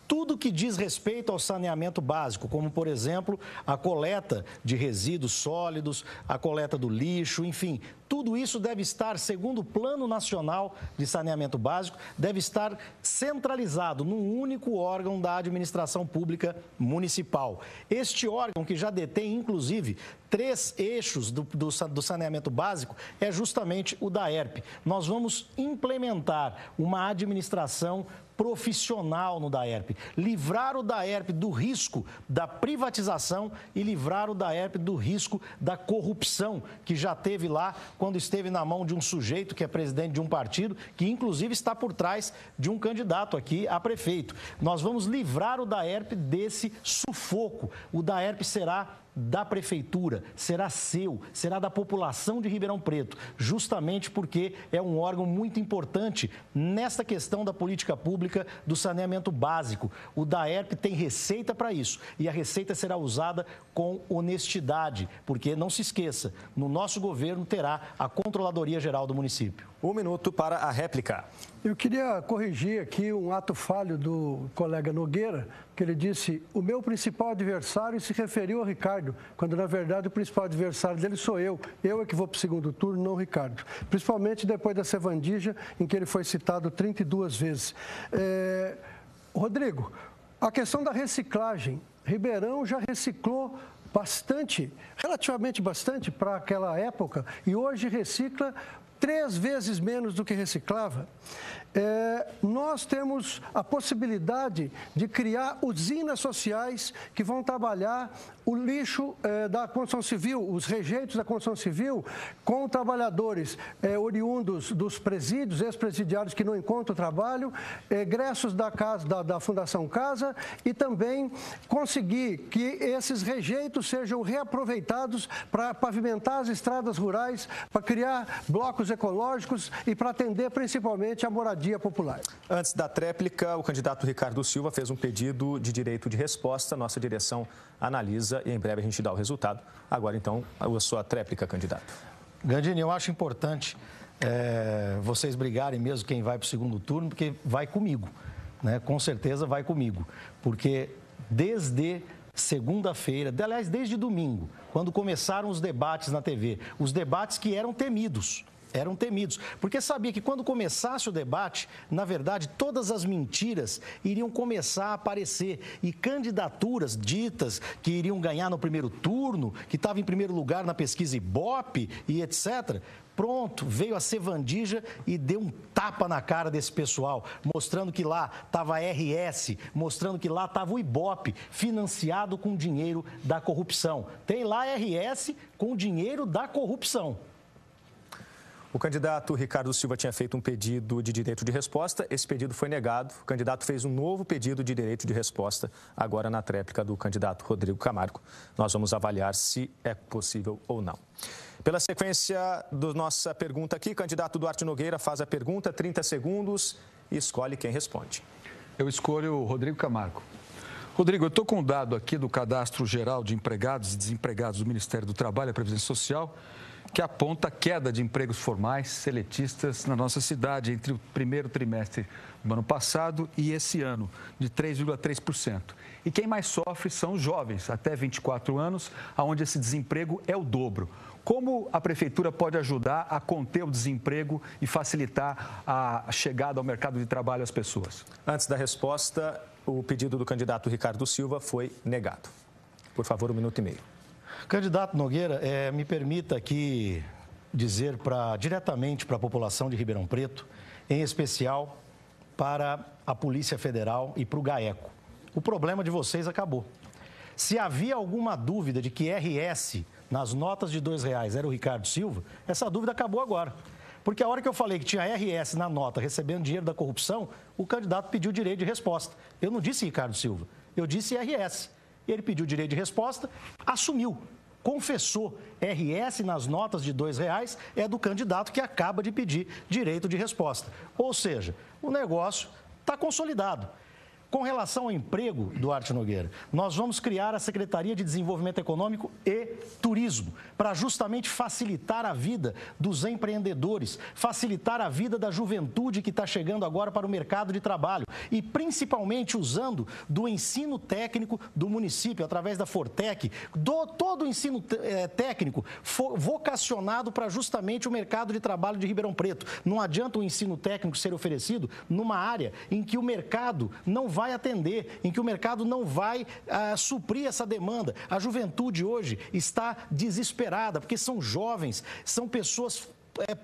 Tudo que diz respeito ao saneamento básico, como, por exemplo, a coleta de resíduos sólidos, a coleta do lixo, enfim, tudo isso deve estar, segundo o Plano Nacional de Saneamento Básico, deve estar centralizado num único órgão da administração pública municipal. Este órgão, que já detém, inclusive, 3 eixos do saneamento básico, é justamente o DAERP. Nós vamos implementar uma administração profissional no DAERP, livrar o DAERP do risco da privatização e livrar o DAERP do risco da corrupção que já teve lá quando esteve na mão de um sujeito que é presidente de um partido, que inclusive está por trás de um candidato aqui a prefeito. Nós vamos livrar o DAERP desse sufoco. O DAERP será da Prefeitura, será seu, será da população de Ribeirão Preto, justamente porque é um órgão muito importante nesta questão da política pública do saneamento básico. O DAERP tem receita para isso e a receita será usada com honestidade, porque não se esqueça, no nosso governo terá a Controladoria Geral do município. 1 minuto para a réplica. Eu queria corrigir aqui um ato falho do colega Nogueira, que ele disse: o meu principal adversário, se referiu ao Ricardo, quando na verdade o principal adversário dele sou eu. Eu é que vou para o segundo turno, não o Ricardo. Principalmente depois da Sevandija, em que ele foi citado 32 vezes. Rodrigo, a questão da reciclagem. Ribeirão já reciclou bastante, relativamente bastante para aquela época, e hoje recicla 3 vezes menos do que reciclava. Nós temos a possibilidade de criar usinas sociais que vão trabalhar o lixo da construção civil, os rejeitos da construção civil, com trabalhadores oriundos dos presídios, ex-presidiários que não encontram trabalho, egressos da Fundação Casa, e também conseguir que esses rejeitos sejam reaproveitados para pavimentar as estradas rurais, para criar blocos ecológicos e para atender principalmente a moradia popular. Antes da tréplica, o candidato Ricardo Silva fez um pedido de direito de resposta. Nossa direção analisa e em breve a gente dá o resultado. Agora, então, a sua tréplica, candidato. Gandini, eu acho importante vocês brigarem mesmo quem vai para o segundo turno, porque vai comigo, né? Com certeza vai comigo, porque desde segunda-feira, aliás, desde domingo, quando começaram os debates na TV, os debates que eram temidos, porque sabia que quando começasse o debate, na verdade, todas as mentiras iriam começar a aparecer e candidaturas ditas que iriam ganhar no primeiro turno, que estavam em primeiro lugar na pesquisa Ibope e etc., pronto, veio a Sevandija e deu um tapa na cara desse pessoal, mostrando que lá estava a RS, mostrando que lá estava o Ibope, financiado com dinheiro da corrupção. Tem lá a RS com dinheiro da corrupção. O candidato Ricardo Silva tinha feito um pedido de direito de resposta, esse pedido foi negado. O candidato fez um novo pedido de direito de resposta, agora na tréplica do candidato Rodrigo Camargo. Nós vamos avaliar se é possível ou não. Pela sequência da nossa pergunta aqui, o candidato Duarte Nogueira faz a pergunta, 30 segundos, e escolhe quem responde. Eu escolho o Rodrigo Camargo. Rodrigo, eu estou com um dado aqui do Cadastro Geral de Empregados e Desempregados do Ministério do Trabalho e Previdência Social, que aponta a queda de empregos formais seletistas na nossa cidade entre o primeiro trimestre do ano passado e esse ano, de 3,3%. E quem mais sofre são os jovens, até 24 anos, onde esse desemprego é o dobro. Como a Prefeitura pode ajudar a conter o desemprego e facilitar a chegada ao mercado de trabalho às pessoas? Antes da resposta, o pedido do candidato Ricardo Silva foi negado. Por favor, 1 minuto e meio. Candidato Nogueira, me permita aqui dizer diretamente para a população de Ribeirão Preto, em especial para a Polícia Federal e para o GAECO. O problema de vocês acabou. Se havia alguma dúvida de que RS nas notas de R$2 era o Ricardo Silva, essa dúvida acabou agora. Porque a hora que eu falei que tinha RS na nota recebendo dinheiro da corrupção, o candidato pediu direito de resposta. Eu não disse Ricardo Silva, eu disse RS. Ele pediu direito de resposta, assumiu, confessou. RS nas notas de R$2 é do candidato que acaba de pedir direito de resposta. Ou seja, o negócio está consolidado. Com relação ao emprego, Duarte Nogueira, nós vamos criar a Secretaria de Desenvolvimento Econômico e Turismo, para justamente facilitar a vida dos empreendedores, facilitar a vida da juventude que está chegando agora para o mercado de trabalho e principalmente usando do ensino técnico do município, através da Fortec, todo o ensino técnico vocacionado para justamente o mercado de trabalho de Ribeirão Preto. Não adianta o ensino técnico ser oferecido numa área em que o mercado não vai atender, em que o mercado não vai suprir essa demanda. A juventude hoje está desesperada, porque são jovens, são pessoas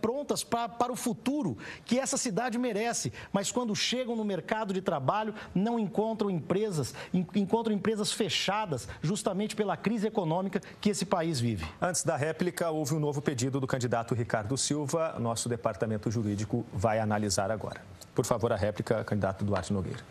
prontas para o futuro que essa cidade merece, mas quando chegam no mercado de trabalho não encontram empresas fechadas justamente pela crise econômica que esse país vive. Antes da réplica, houve um novo pedido do candidato Ricardo Silva. Nosso departamento jurídico vai analisar agora. Por favor, a réplica, candidato Duarte Nogueira.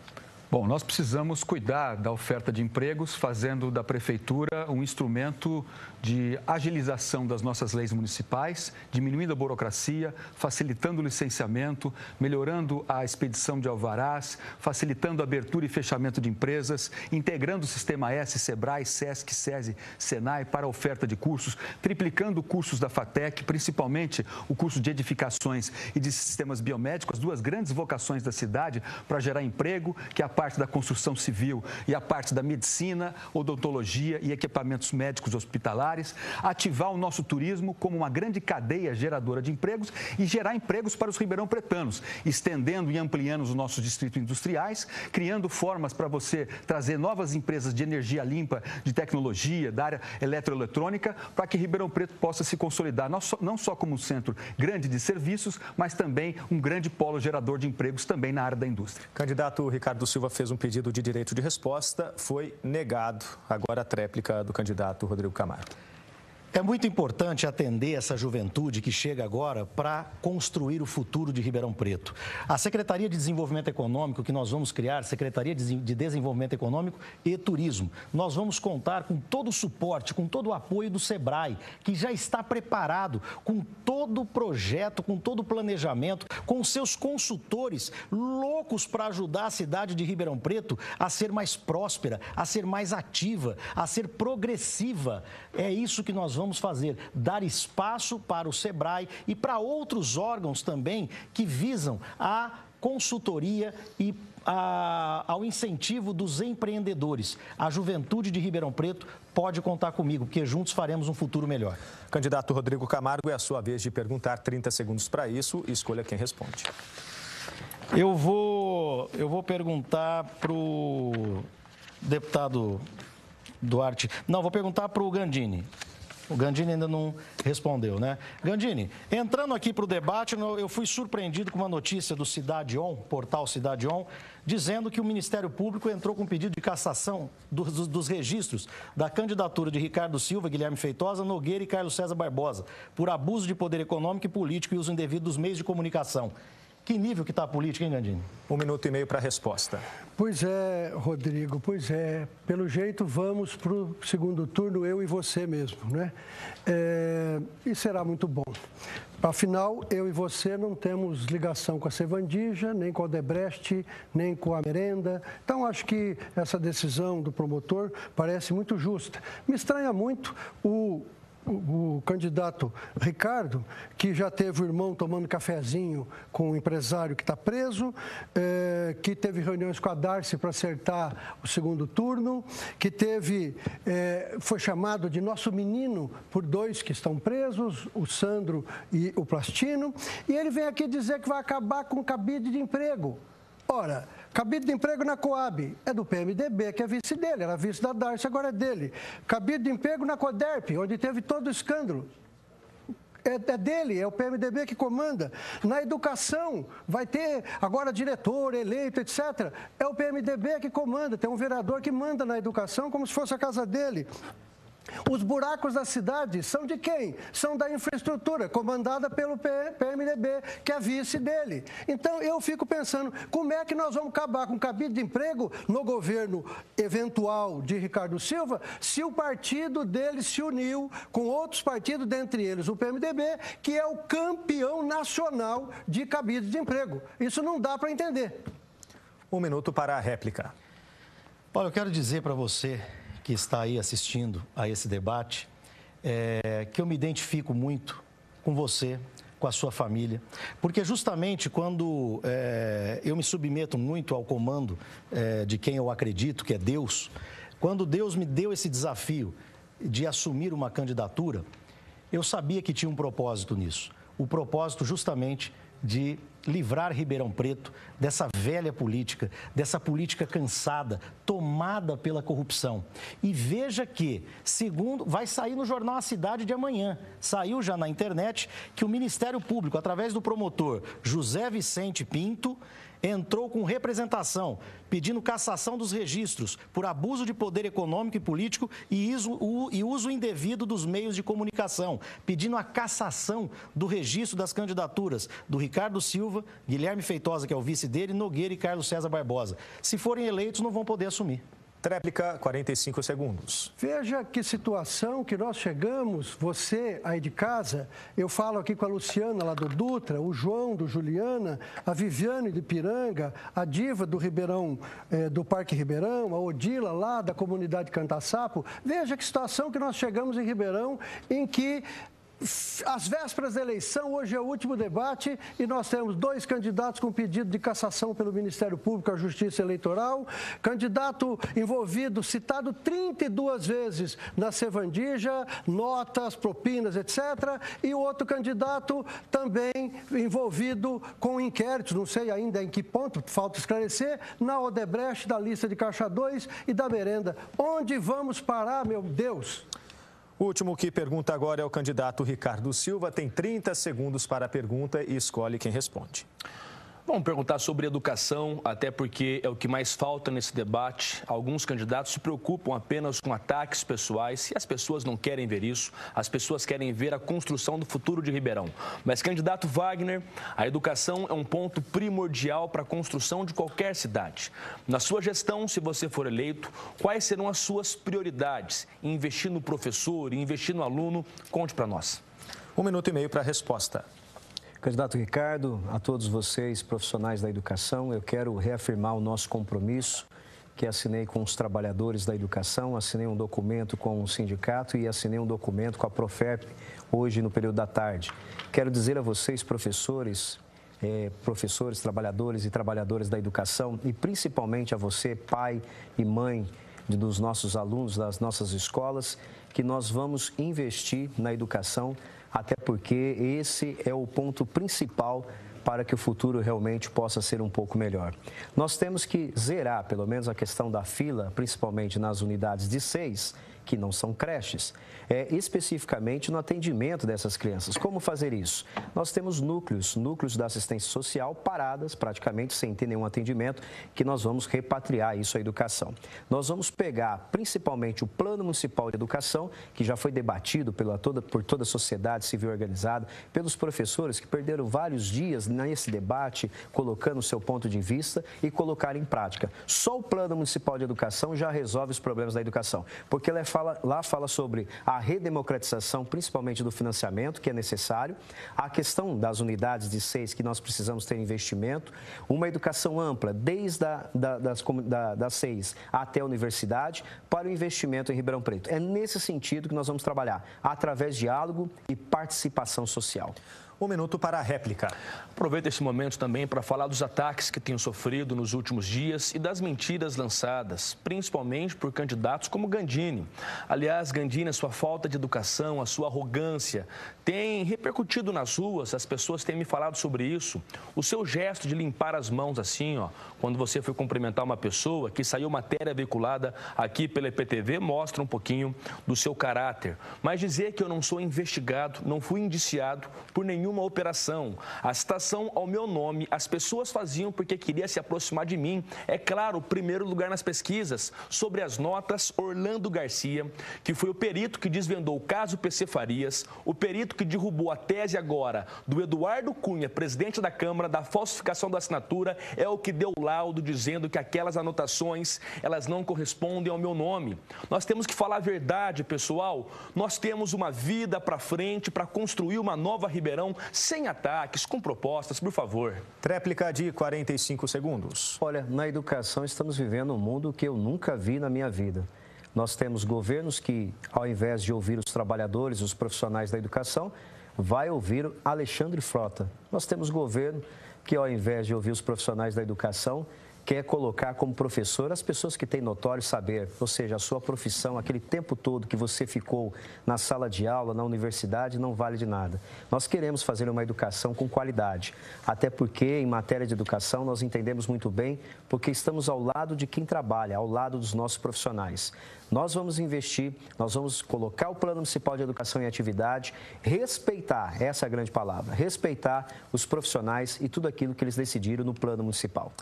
Bom, nós precisamos cuidar da oferta de empregos, fazendo da Prefeitura um instrumento de agilização das nossas leis municipais, diminuindo a burocracia, facilitando o licenciamento, melhorando a expedição de alvarás, facilitando a abertura e fechamento de empresas, integrando o Sistema S, Sebrae, Sesc, SESI, Senai para a oferta de cursos, triplicando cursos da FATEC, principalmente o curso de edificações e de sistemas biomédicos, duas grandes vocações da cidade para gerar emprego, que é a parte da construção civil e a parte da medicina, odontologia e equipamentos médicos hospitalares, ativar o nosso turismo como uma grande cadeia geradora de empregos e gerar empregos para os ribeirão-pretanos, estendendo e ampliando os nossos distritos industriais, criando formas para você trazer novas empresas de energia limpa, de tecnologia, da área eletroeletrônica, para que Ribeirão Preto possa se consolidar não só como um centro grande de serviços, mas também um grande polo gerador de empregos também na área da indústria. Candidato Ricardo Silva fez um pedido de direito de resposta, foi negado. Agora a tréplica do candidato Rodrigo Camargo. É muito importante atender essa juventude que chega agora para construir o futuro de Ribeirão Preto. A Secretaria de Desenvolvimento Econômico que nós vamos criar, Secretaria de Desenvolvimento Econômico e Turismo, nós vamos contar com todo o suporte, com todo o apoio do Sebrae, que já está preparado com todo o projeto, com todo o planejamento, com seus consultores loucos para ajudar a cidade de Ribeirão Preto a ser mais próspera, a ser mais ativa, a ser progressiva. É isso que nós vamos fazer, dar espaço para o Sebrae e para outros órgãos também que visam a consultoria e ao incentivo dos empreendedores. A juventude de Ribeirão Preto pode contar comigo, porque juntos faremos um futuro melhor. Candidato Rodrigo Camargo, é a sua vez de perguntar. 30 segundos para isso. Escolha quem responde. Eu vou perguntar para o deputado Duarte. Não, vou perguntar para o Gandini. O Gandini ainda não respondeu, né? Gandini, entrando aqui para o debate, eu fui surpreendido com uma notícia do Cidade On, portal Cidade On, dizendo que o Ministério Público entrou com pedido de cassação dos registros da candidatura de Ricardo Silva, Guilherme Feitosa, Nogueira e Carlos César Barbosa, por abuso de poder econômico e político e uso indevido dos meios de comunicação. Que nível que está a política, hein, Gandini? 1 minuto e meio para a resposta. Pois é, Rodrigo, pois é. Pelo jeito, vamos para o segundo turno, eu e você mesmo, né? E será muito bom. Afinal, eu e você não temos ligação com a Sevandija, nem com a Odebrecht, nem com a Merenda. Então, acho que essa decisão do promotor parece muito justa. Me estranha muito o candidato Ricardo, que já teve o irmão tomando cafezinho com o empresário que está preso, que teve reuniões com a Darcy para acertar o segundo turno, que foi chamado de nosso menino por 2 que estão presos, o Sandro e o Plastino, e ele vem aqui dizer que vai acabar com o cabide de emprego. Ora, cabide de emprego na Coab é do PMDB, que é vice dele, era vice da Darcy, agora é dele. Cabide de emprego na Coderp, onde teve todo o escândalo, é dele, é o PMDB que comanda. Na educação, vai ter agora diretor, eleito, etc. É o PMDB que comanda, tem um vereador que manda na educação como se fosse a casa dele. Os buracos da cidade são de quem? São da infraestrutura, comandada pelo PMDB, que é vice dele. Então, eu fico pensando, como é que nós vamos acabar com o cabide de emprego no governo eventual de Ricardo Silva, se o partido dele se uniu com outros partidos, dentre eles o PMDB, que é o campeão nacional de cabide de emprego. Isso não dá para entender. 1 minuto para a réplica. Olha, eu quero dizer para você que está aí assistindo a esse debate, que eu me identifico muito com você, com a sua família, porque justamente quando eu me submeto muito ao comando de quem eu acredito, que é Deus, quando Deus me deu esse desafio de assumir uma candidatura, eu sabia que tinha um propósito nisso. O propósito justamente de livrar Ribeirão Preto dessa velha política, dessa política cansada, tomada pela corrupção. E veja que, segundo, vai sair no jornal A Cidade de amanhã, saiu já na internet, que o Ministério Público, através do promotor José Vicente Pinto, entrou com representação, pedindo cassação dos registros por abuso de poder econômico e político e uso indevido dos meios de comunicação, pedindo a cassação do registro das candidaturas do Ricardo Silva, Guilherme Feitosa, que é o vice dele, Nogueira e Carlos César Barbosa. Se forem eleitos, não vão poder assumir. Tréplica, 45 segundos. Veja que situação que nós chegamos, você aí de casa, eu falo aqui com a Luciana lá do Dutra, o João do Juliana, a Viviane de Piranga, a Diva do Ribeirão, do Parque Ribeirão, a Odila lá da comunidade Cantaçapo. Veja que situação que nós chegamos em Ribeirão, em que às vésperas da eleição, hoje é o último debate e nós temos 2 candidatos com pedido de cassação pelo Ministério Público à Justiça Eleitoral, candidato envolvido, citado 32 vezes na Sevandija, notas, propinas, etc. E o outro candidato também envolvido com inquéritos, não sei ainda em que ponto, falta esclarecer, na Odebrecht, da lista de Caixa 2 e da Merenda. Onde vamos parar, meu Deus? O último que pergunta agora é o candidato Ricardo Silva. Tem 30 segundos para a pergunta e escolhe quem responde. Vamos perguntar sobre educação, até porque é o que mais falta nesse debate. Alguns candidatos se preocupam apenas com ataques pessoais e as pessoas não querem ver isso. As pessoas querem ver a construção do futuro de Ribeirão. Mas, candidato Wagner, a educação é um ponto primordial para a construção de qualquer cidade. Na sua gestão, se você for eleito, quais serão as suas prioridades? Investir no professor, investir no aluno? Conte para nós. 1 minuto e meio para a resposta. Candidato Ricardo, a todos vocês, profissionais da educação, eu quero reafirmar o nosso compromisso, que assinei com os trabalhadores da educação, assinei um documento com o sindicato e assinei um documento com a Profep, hoje no período da tarde. Quero dizer a vocês, professores, professores, trabalhadores e trabalhadoras da educação e principalmente a você, pai e mãe dos nossos alunos, das nossas escolas, que nós vamos investir na educação, até porque esse é o ponto principal para que o futuro realmente possa ser um pouco melhor. Nós temos que zerar, pelo menos, a questão da fila, principalmente nas unidades de 6, que não são creches, especificamente no atendimento dessas crianças. Como fazer isso? Nós temos núcleos da assistência social paradas, praticamente sem ter nenhum atendimento, que nós vamos repatriar isso à educação. Nós vamos pegar principalmente o Plano Municipal de Educação, que já foi debatido por toda a sociedade civil organizada, pelos professores que perderam vários dias nesse debate, colocando o seu ponto de vista e colocar em prática. Só o Plano Municipal de Educação já resolve os problemas da educação, porque lá fala sobre a redemocratização, principalmente do financiamento, que é necessário, a questão das unidades de 6, que nós precisamos ter investimento, uma educação ampla, desde das 6 até a universidade, para o investimento em Ribeirão Preto. É nesse sentido que nós vamos trabalhar, através de diálogo e participação social. 1 minuto para a réplica. Aproveito esse momento também para falar dos ataques que tenho sofrido nos últimos dias e das mentiras lançadas, principalmente por candidatos como Gandini. Aliás, Gandini, a sua falta de educação, a sua arrogância tem repercutido nas ruas, as pessoas têm me falado sobre isso. O seu gesto de limpar as mãos assim, ó, quando você foi cumprimentar uma pessoa, que saiu matéria veiculada aqui pela EPTV, mostra um pouquinho do seu caráter. Mas dizer que eu não sou investigado, não fui indiciado por nenhuma operação. A citação ao meu nome, as pessoas faziam porque queria se aproximar de mim. É claro, primeiro lugar nas pesquisas. Sobre as notas, Orlando Garcia, que foi o perito que desvendou o caso PC Farias, o perito que derrubou a tese agora do Eduardo Cunha, presidente da Câmara, da falsificação da assinatura, é o que deu laudo dizendo que aquelas anotações, elas não correspondem ao meu nome. Nós temos que falar a verdade, pessoal. Nós temos uma vida para frente para construir uma nova Ribeirão sem ataques, com propostas, por favor. Tréplica de 45 segundos. Olha, na educação estamos vivendo um mundo que eu nunca vi na minha vida. Nós temos governos que, ao invés de ouvir os trabalhadores, os profissionais da educação, vai ouvir Alexandre Frota. Nós temos governo que, ao invés de ouvir os profissionais da educação, quer colocar como professor as pessoas que têm notório saber, ou seja, a sua profissão, aquele tempo todo que você ficou na sala de aula, na universidade, não vale de nada. Nós queremos fazer uma educação com qualidade, até porque em matéria de educação nós entendemos muito bem, porque estamos ao lado de quem trabalha, ao lado dos nossos profissionais. Nós vamos investir, nós vamos colocar o Plano Municipal de Educação em atividade, respeitar, essa é a grande palavra, respeitar os profissionais e tudo aquilo que eles decidiram no Plano Municipal.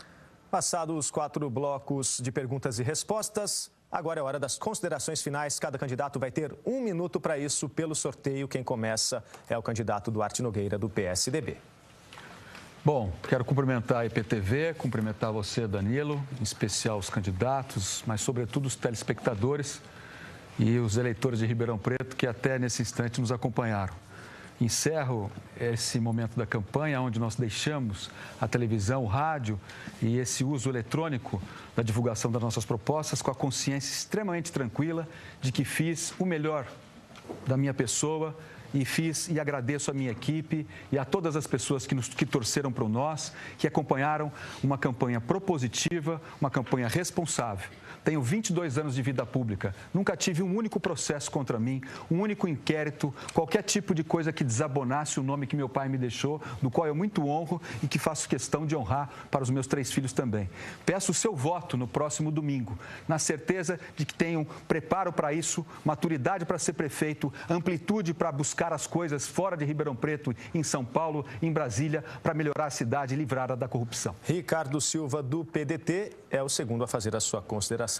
Passados os 4 blocos de perguntas e respostas, agora é hora das considerações finais. Cada candidato vai ter 1 minuto para isso pelo sorteio. Quem começa é o candidato Duarte Nogueira, do PSDB. Bom, quero cumprimentar a EPTV, cumprimentar você, Danilo, em especial os candidatos, mas sobretudo os telespectadores e os eleitores de Ribeirão Preto que até nesse instante nos acompanharam. Encerro esse momento da campanha, onde nós deixamos a televisão, o rádio e esse uso eletrônico da divulgação das nossas propostas com a consciência extremamente tranquila de que fiz o melhor da minha pessoa e agradeço a minha equipe e a todas as pessoas que torceram por nós, que acompanharam uma campanha propositiva, uma campanha responsável. Tenho 22 anos de vida pública, nunca tive um único processo contra mim, um único inquérito, qualquer tipo de coisa que desabonasse o nome que meu pai me deixou, do qual eu muito honro e que faço questão de honrar para os meus 3 filhos também. Peço o seu voto no próximo domingo, na certeza de que tenho preparo para isso, maturidade para ser prefeito, amplitude para buscar as coisas fora de Ribeirão Preto, em São Paulo, em Brasília, para melhorar a cidade e livrá-la da corrupção. Ricardo Silva, do PDT, é o segundo a fazer a sua consideração.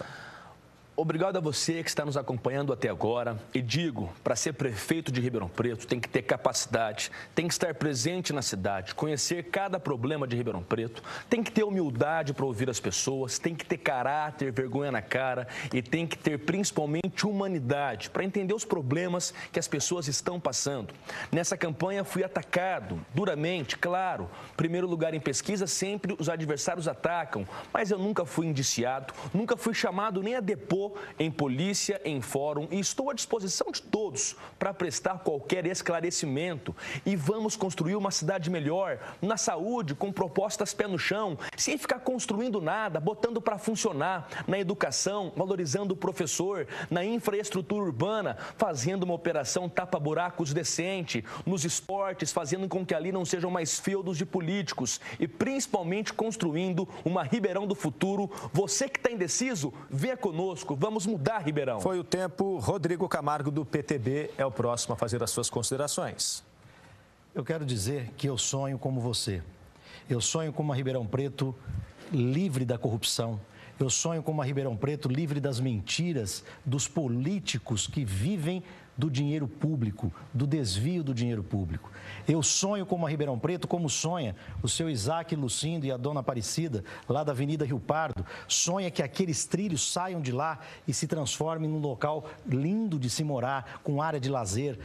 Obrigado a você que está nos acompanhando até agora e digo, para ser prefeito de Ribeirão Preto tem que ter capacidade, tem que estar presente na cidade, conhecer cada problema de Ribeirão Preto, tem que ter humildade para ouvir as pessoas, tem que ter caráter, vergonha na cara e tem que ter principalmente humanidade para entender os problemas que as pessoas estão passando. Nessa campanha fui atacado duramente, claro, primeiro lugar em pesquisa sempre os adversários atacam, mas eu nunca fui indiciado, nunca fui chamado nem a depor Vou em polícia, em fórum e estou à disposição de todos para prestar qualquer esclarecimento. E vamos construir uma cidade melhor, na saúde, com propostas pé no chão, sem ficar construindo nada, botando para funcionar, na educação, valorizando o professor, na infraestrutura urbana, fazendo uma operação tapa-buracos decente, nos esportes, fazendo com que ali não sejam mais feudos de políticos e principalmente construindo uma Ribeirão do futuro. Você que está indeciso, venha conosco, vamos mudar Ribeirão. Foi o tempo. Rodrigo Camargo, do PTB, é o próximo a fazer as suas considerações. Eu quero dizer que eu sonho como você. Eu sonho com uma Ribeirão Preto livre da corrupção. Eu sonho com uma Ribeirão Preto livre das mentiras dos políticos que vivem do dinheiro público, do desvio do dinheiro público. Eu sonho com uma Ribeirão Preto como sonha o seu Isaac Lucindo e a dona Aparecida, lá da Avenida Rio Pardo. Sonha que aqueles trilhos saiam de lá e se transformem num local lindo de se morar, com área de lazer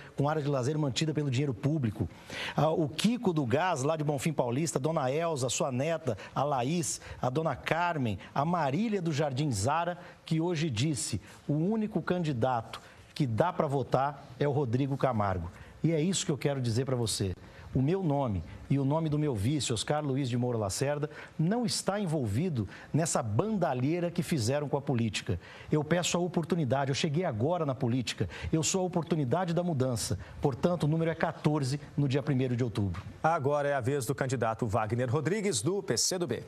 mantida pelo dinheiro público. O Kiko do Gás, lá de Bonfim Paulista, a dona Elza, a sua neta, a Laís, a dona Carmen, a Marília do Jardim Zara, que hoje disse: o único candidato que dá para votar é o Rodrigo Camargo. E é isso que eu quero dizer para você. O meu nome e o nome do meu vice, Oscar Luiz de Moura Lacerda, não está envolvido nessa bandalheira que fizeram com a política. Eu peço a oportunidade, eu cheguei agora na política, eu sou a oportunidade da mudança. Portanto, o número é 14 no dia 1º de outubro. Agora é a vez do candidato Wagner Rodrigues, do PCdoB.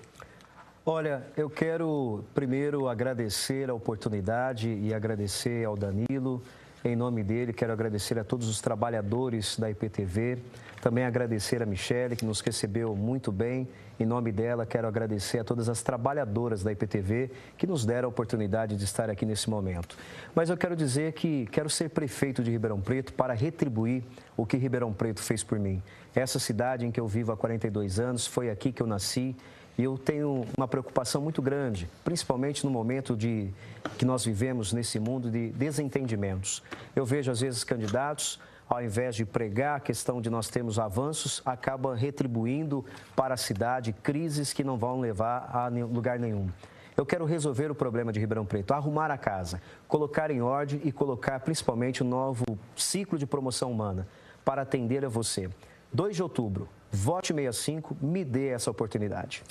Olha, eu quero primeiro agradecer a oportunidade e agradecer ao Danilo. Em nome dele, quero agradecer a todos os trabalhadores da IPTV, também agradecer a Michele, que nos recebeu muito bem. Em nome dela, quero agradecer a todas as trabalhadoras da IPTV que nos deram a oportunidade de estar aqui nesse momento. Mas eu quero dizer que quero ser prefeito de Ribeirão Preto para retribuir o que Ribeirão Preto fez por mim. Essa cidade em que eu vivo há 42 anos, foi aqui que eu nasci. E eu tenho uma preocupação muito grande, principalmente no momento que nós vivemos nesse mundo de desentendimentos. Eu vejo, às vezes, candidatos, ao invés de pregar a questão de nós termos avanços, acabam retribuindo para a cidade crises que não vão levar a lugar nenhum. Eu quero resolver o problema de Ribeirão Preto, arrumar a casa, colocar em ordem e colocar principalmente um novo ciclo de promoção humana para atender a você. 2 de outubro, vote 65, me dê essa oportunidade.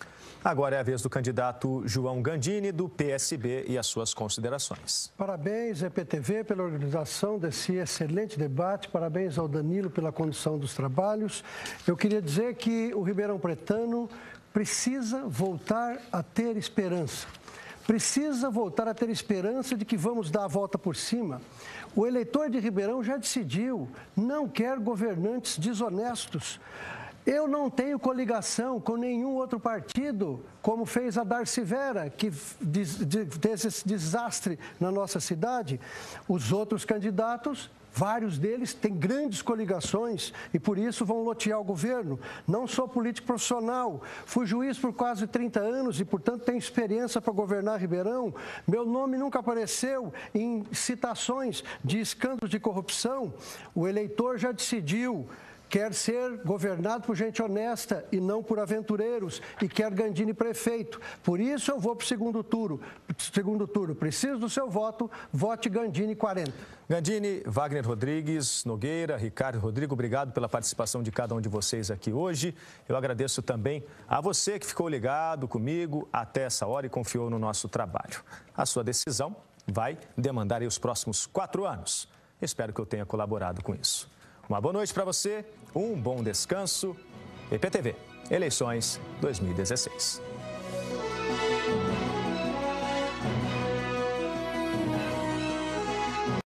Agora é a vez do candidato João Gandini, do PSB, e as suas considerações. Parabéns, EPTV, pela organização desse excelente debate. Parabéns ao Danilo pela condução dos trabalhos. Eu queria dizer que o Ribeirão Pretano precisa voltar a ter esperança. Precisa voltar a ter esperança de que vamos dar a volta por cima. O eleitor de Ribeirão já decidiu, não quer governantes desonestos. Eu não tenho coligação com nenhum outro partido, como fez a Darcy Vera, que fez esse desastre na nossa cidade. Os outros candidatos, vários deles têm grandes coligações e por isso vão lotear o governo. Não sou político profissional, fui juiz por quase 30 anos e, portanto, tenho experiência para governar Ribeirão. Meu nome nunca apareceu em citações de escândalos de corrupção. O eleitor já decidiu. Quer ser governado por gente honesta e não por aventureiros e quer Gandini prefeito. Por isso eu vou para o segundo turno. Preciso do seu voto, vote Gandini 40. Gandini, Wagner Rodrigues, Nogueira, Ricardo, Rodrigo, obrigado pela participação de cada um de vocês aqui hoje. Eu agradeço também a você que ficou ligado comigo até essa hora e confiou no nosso trabalho. A sua decisão vai demandar aí os próximos 4 anos. Espero que eu tenha colaborado com isso. Uma boa noite para você, um bom descanso. EPTV, eleições 2016.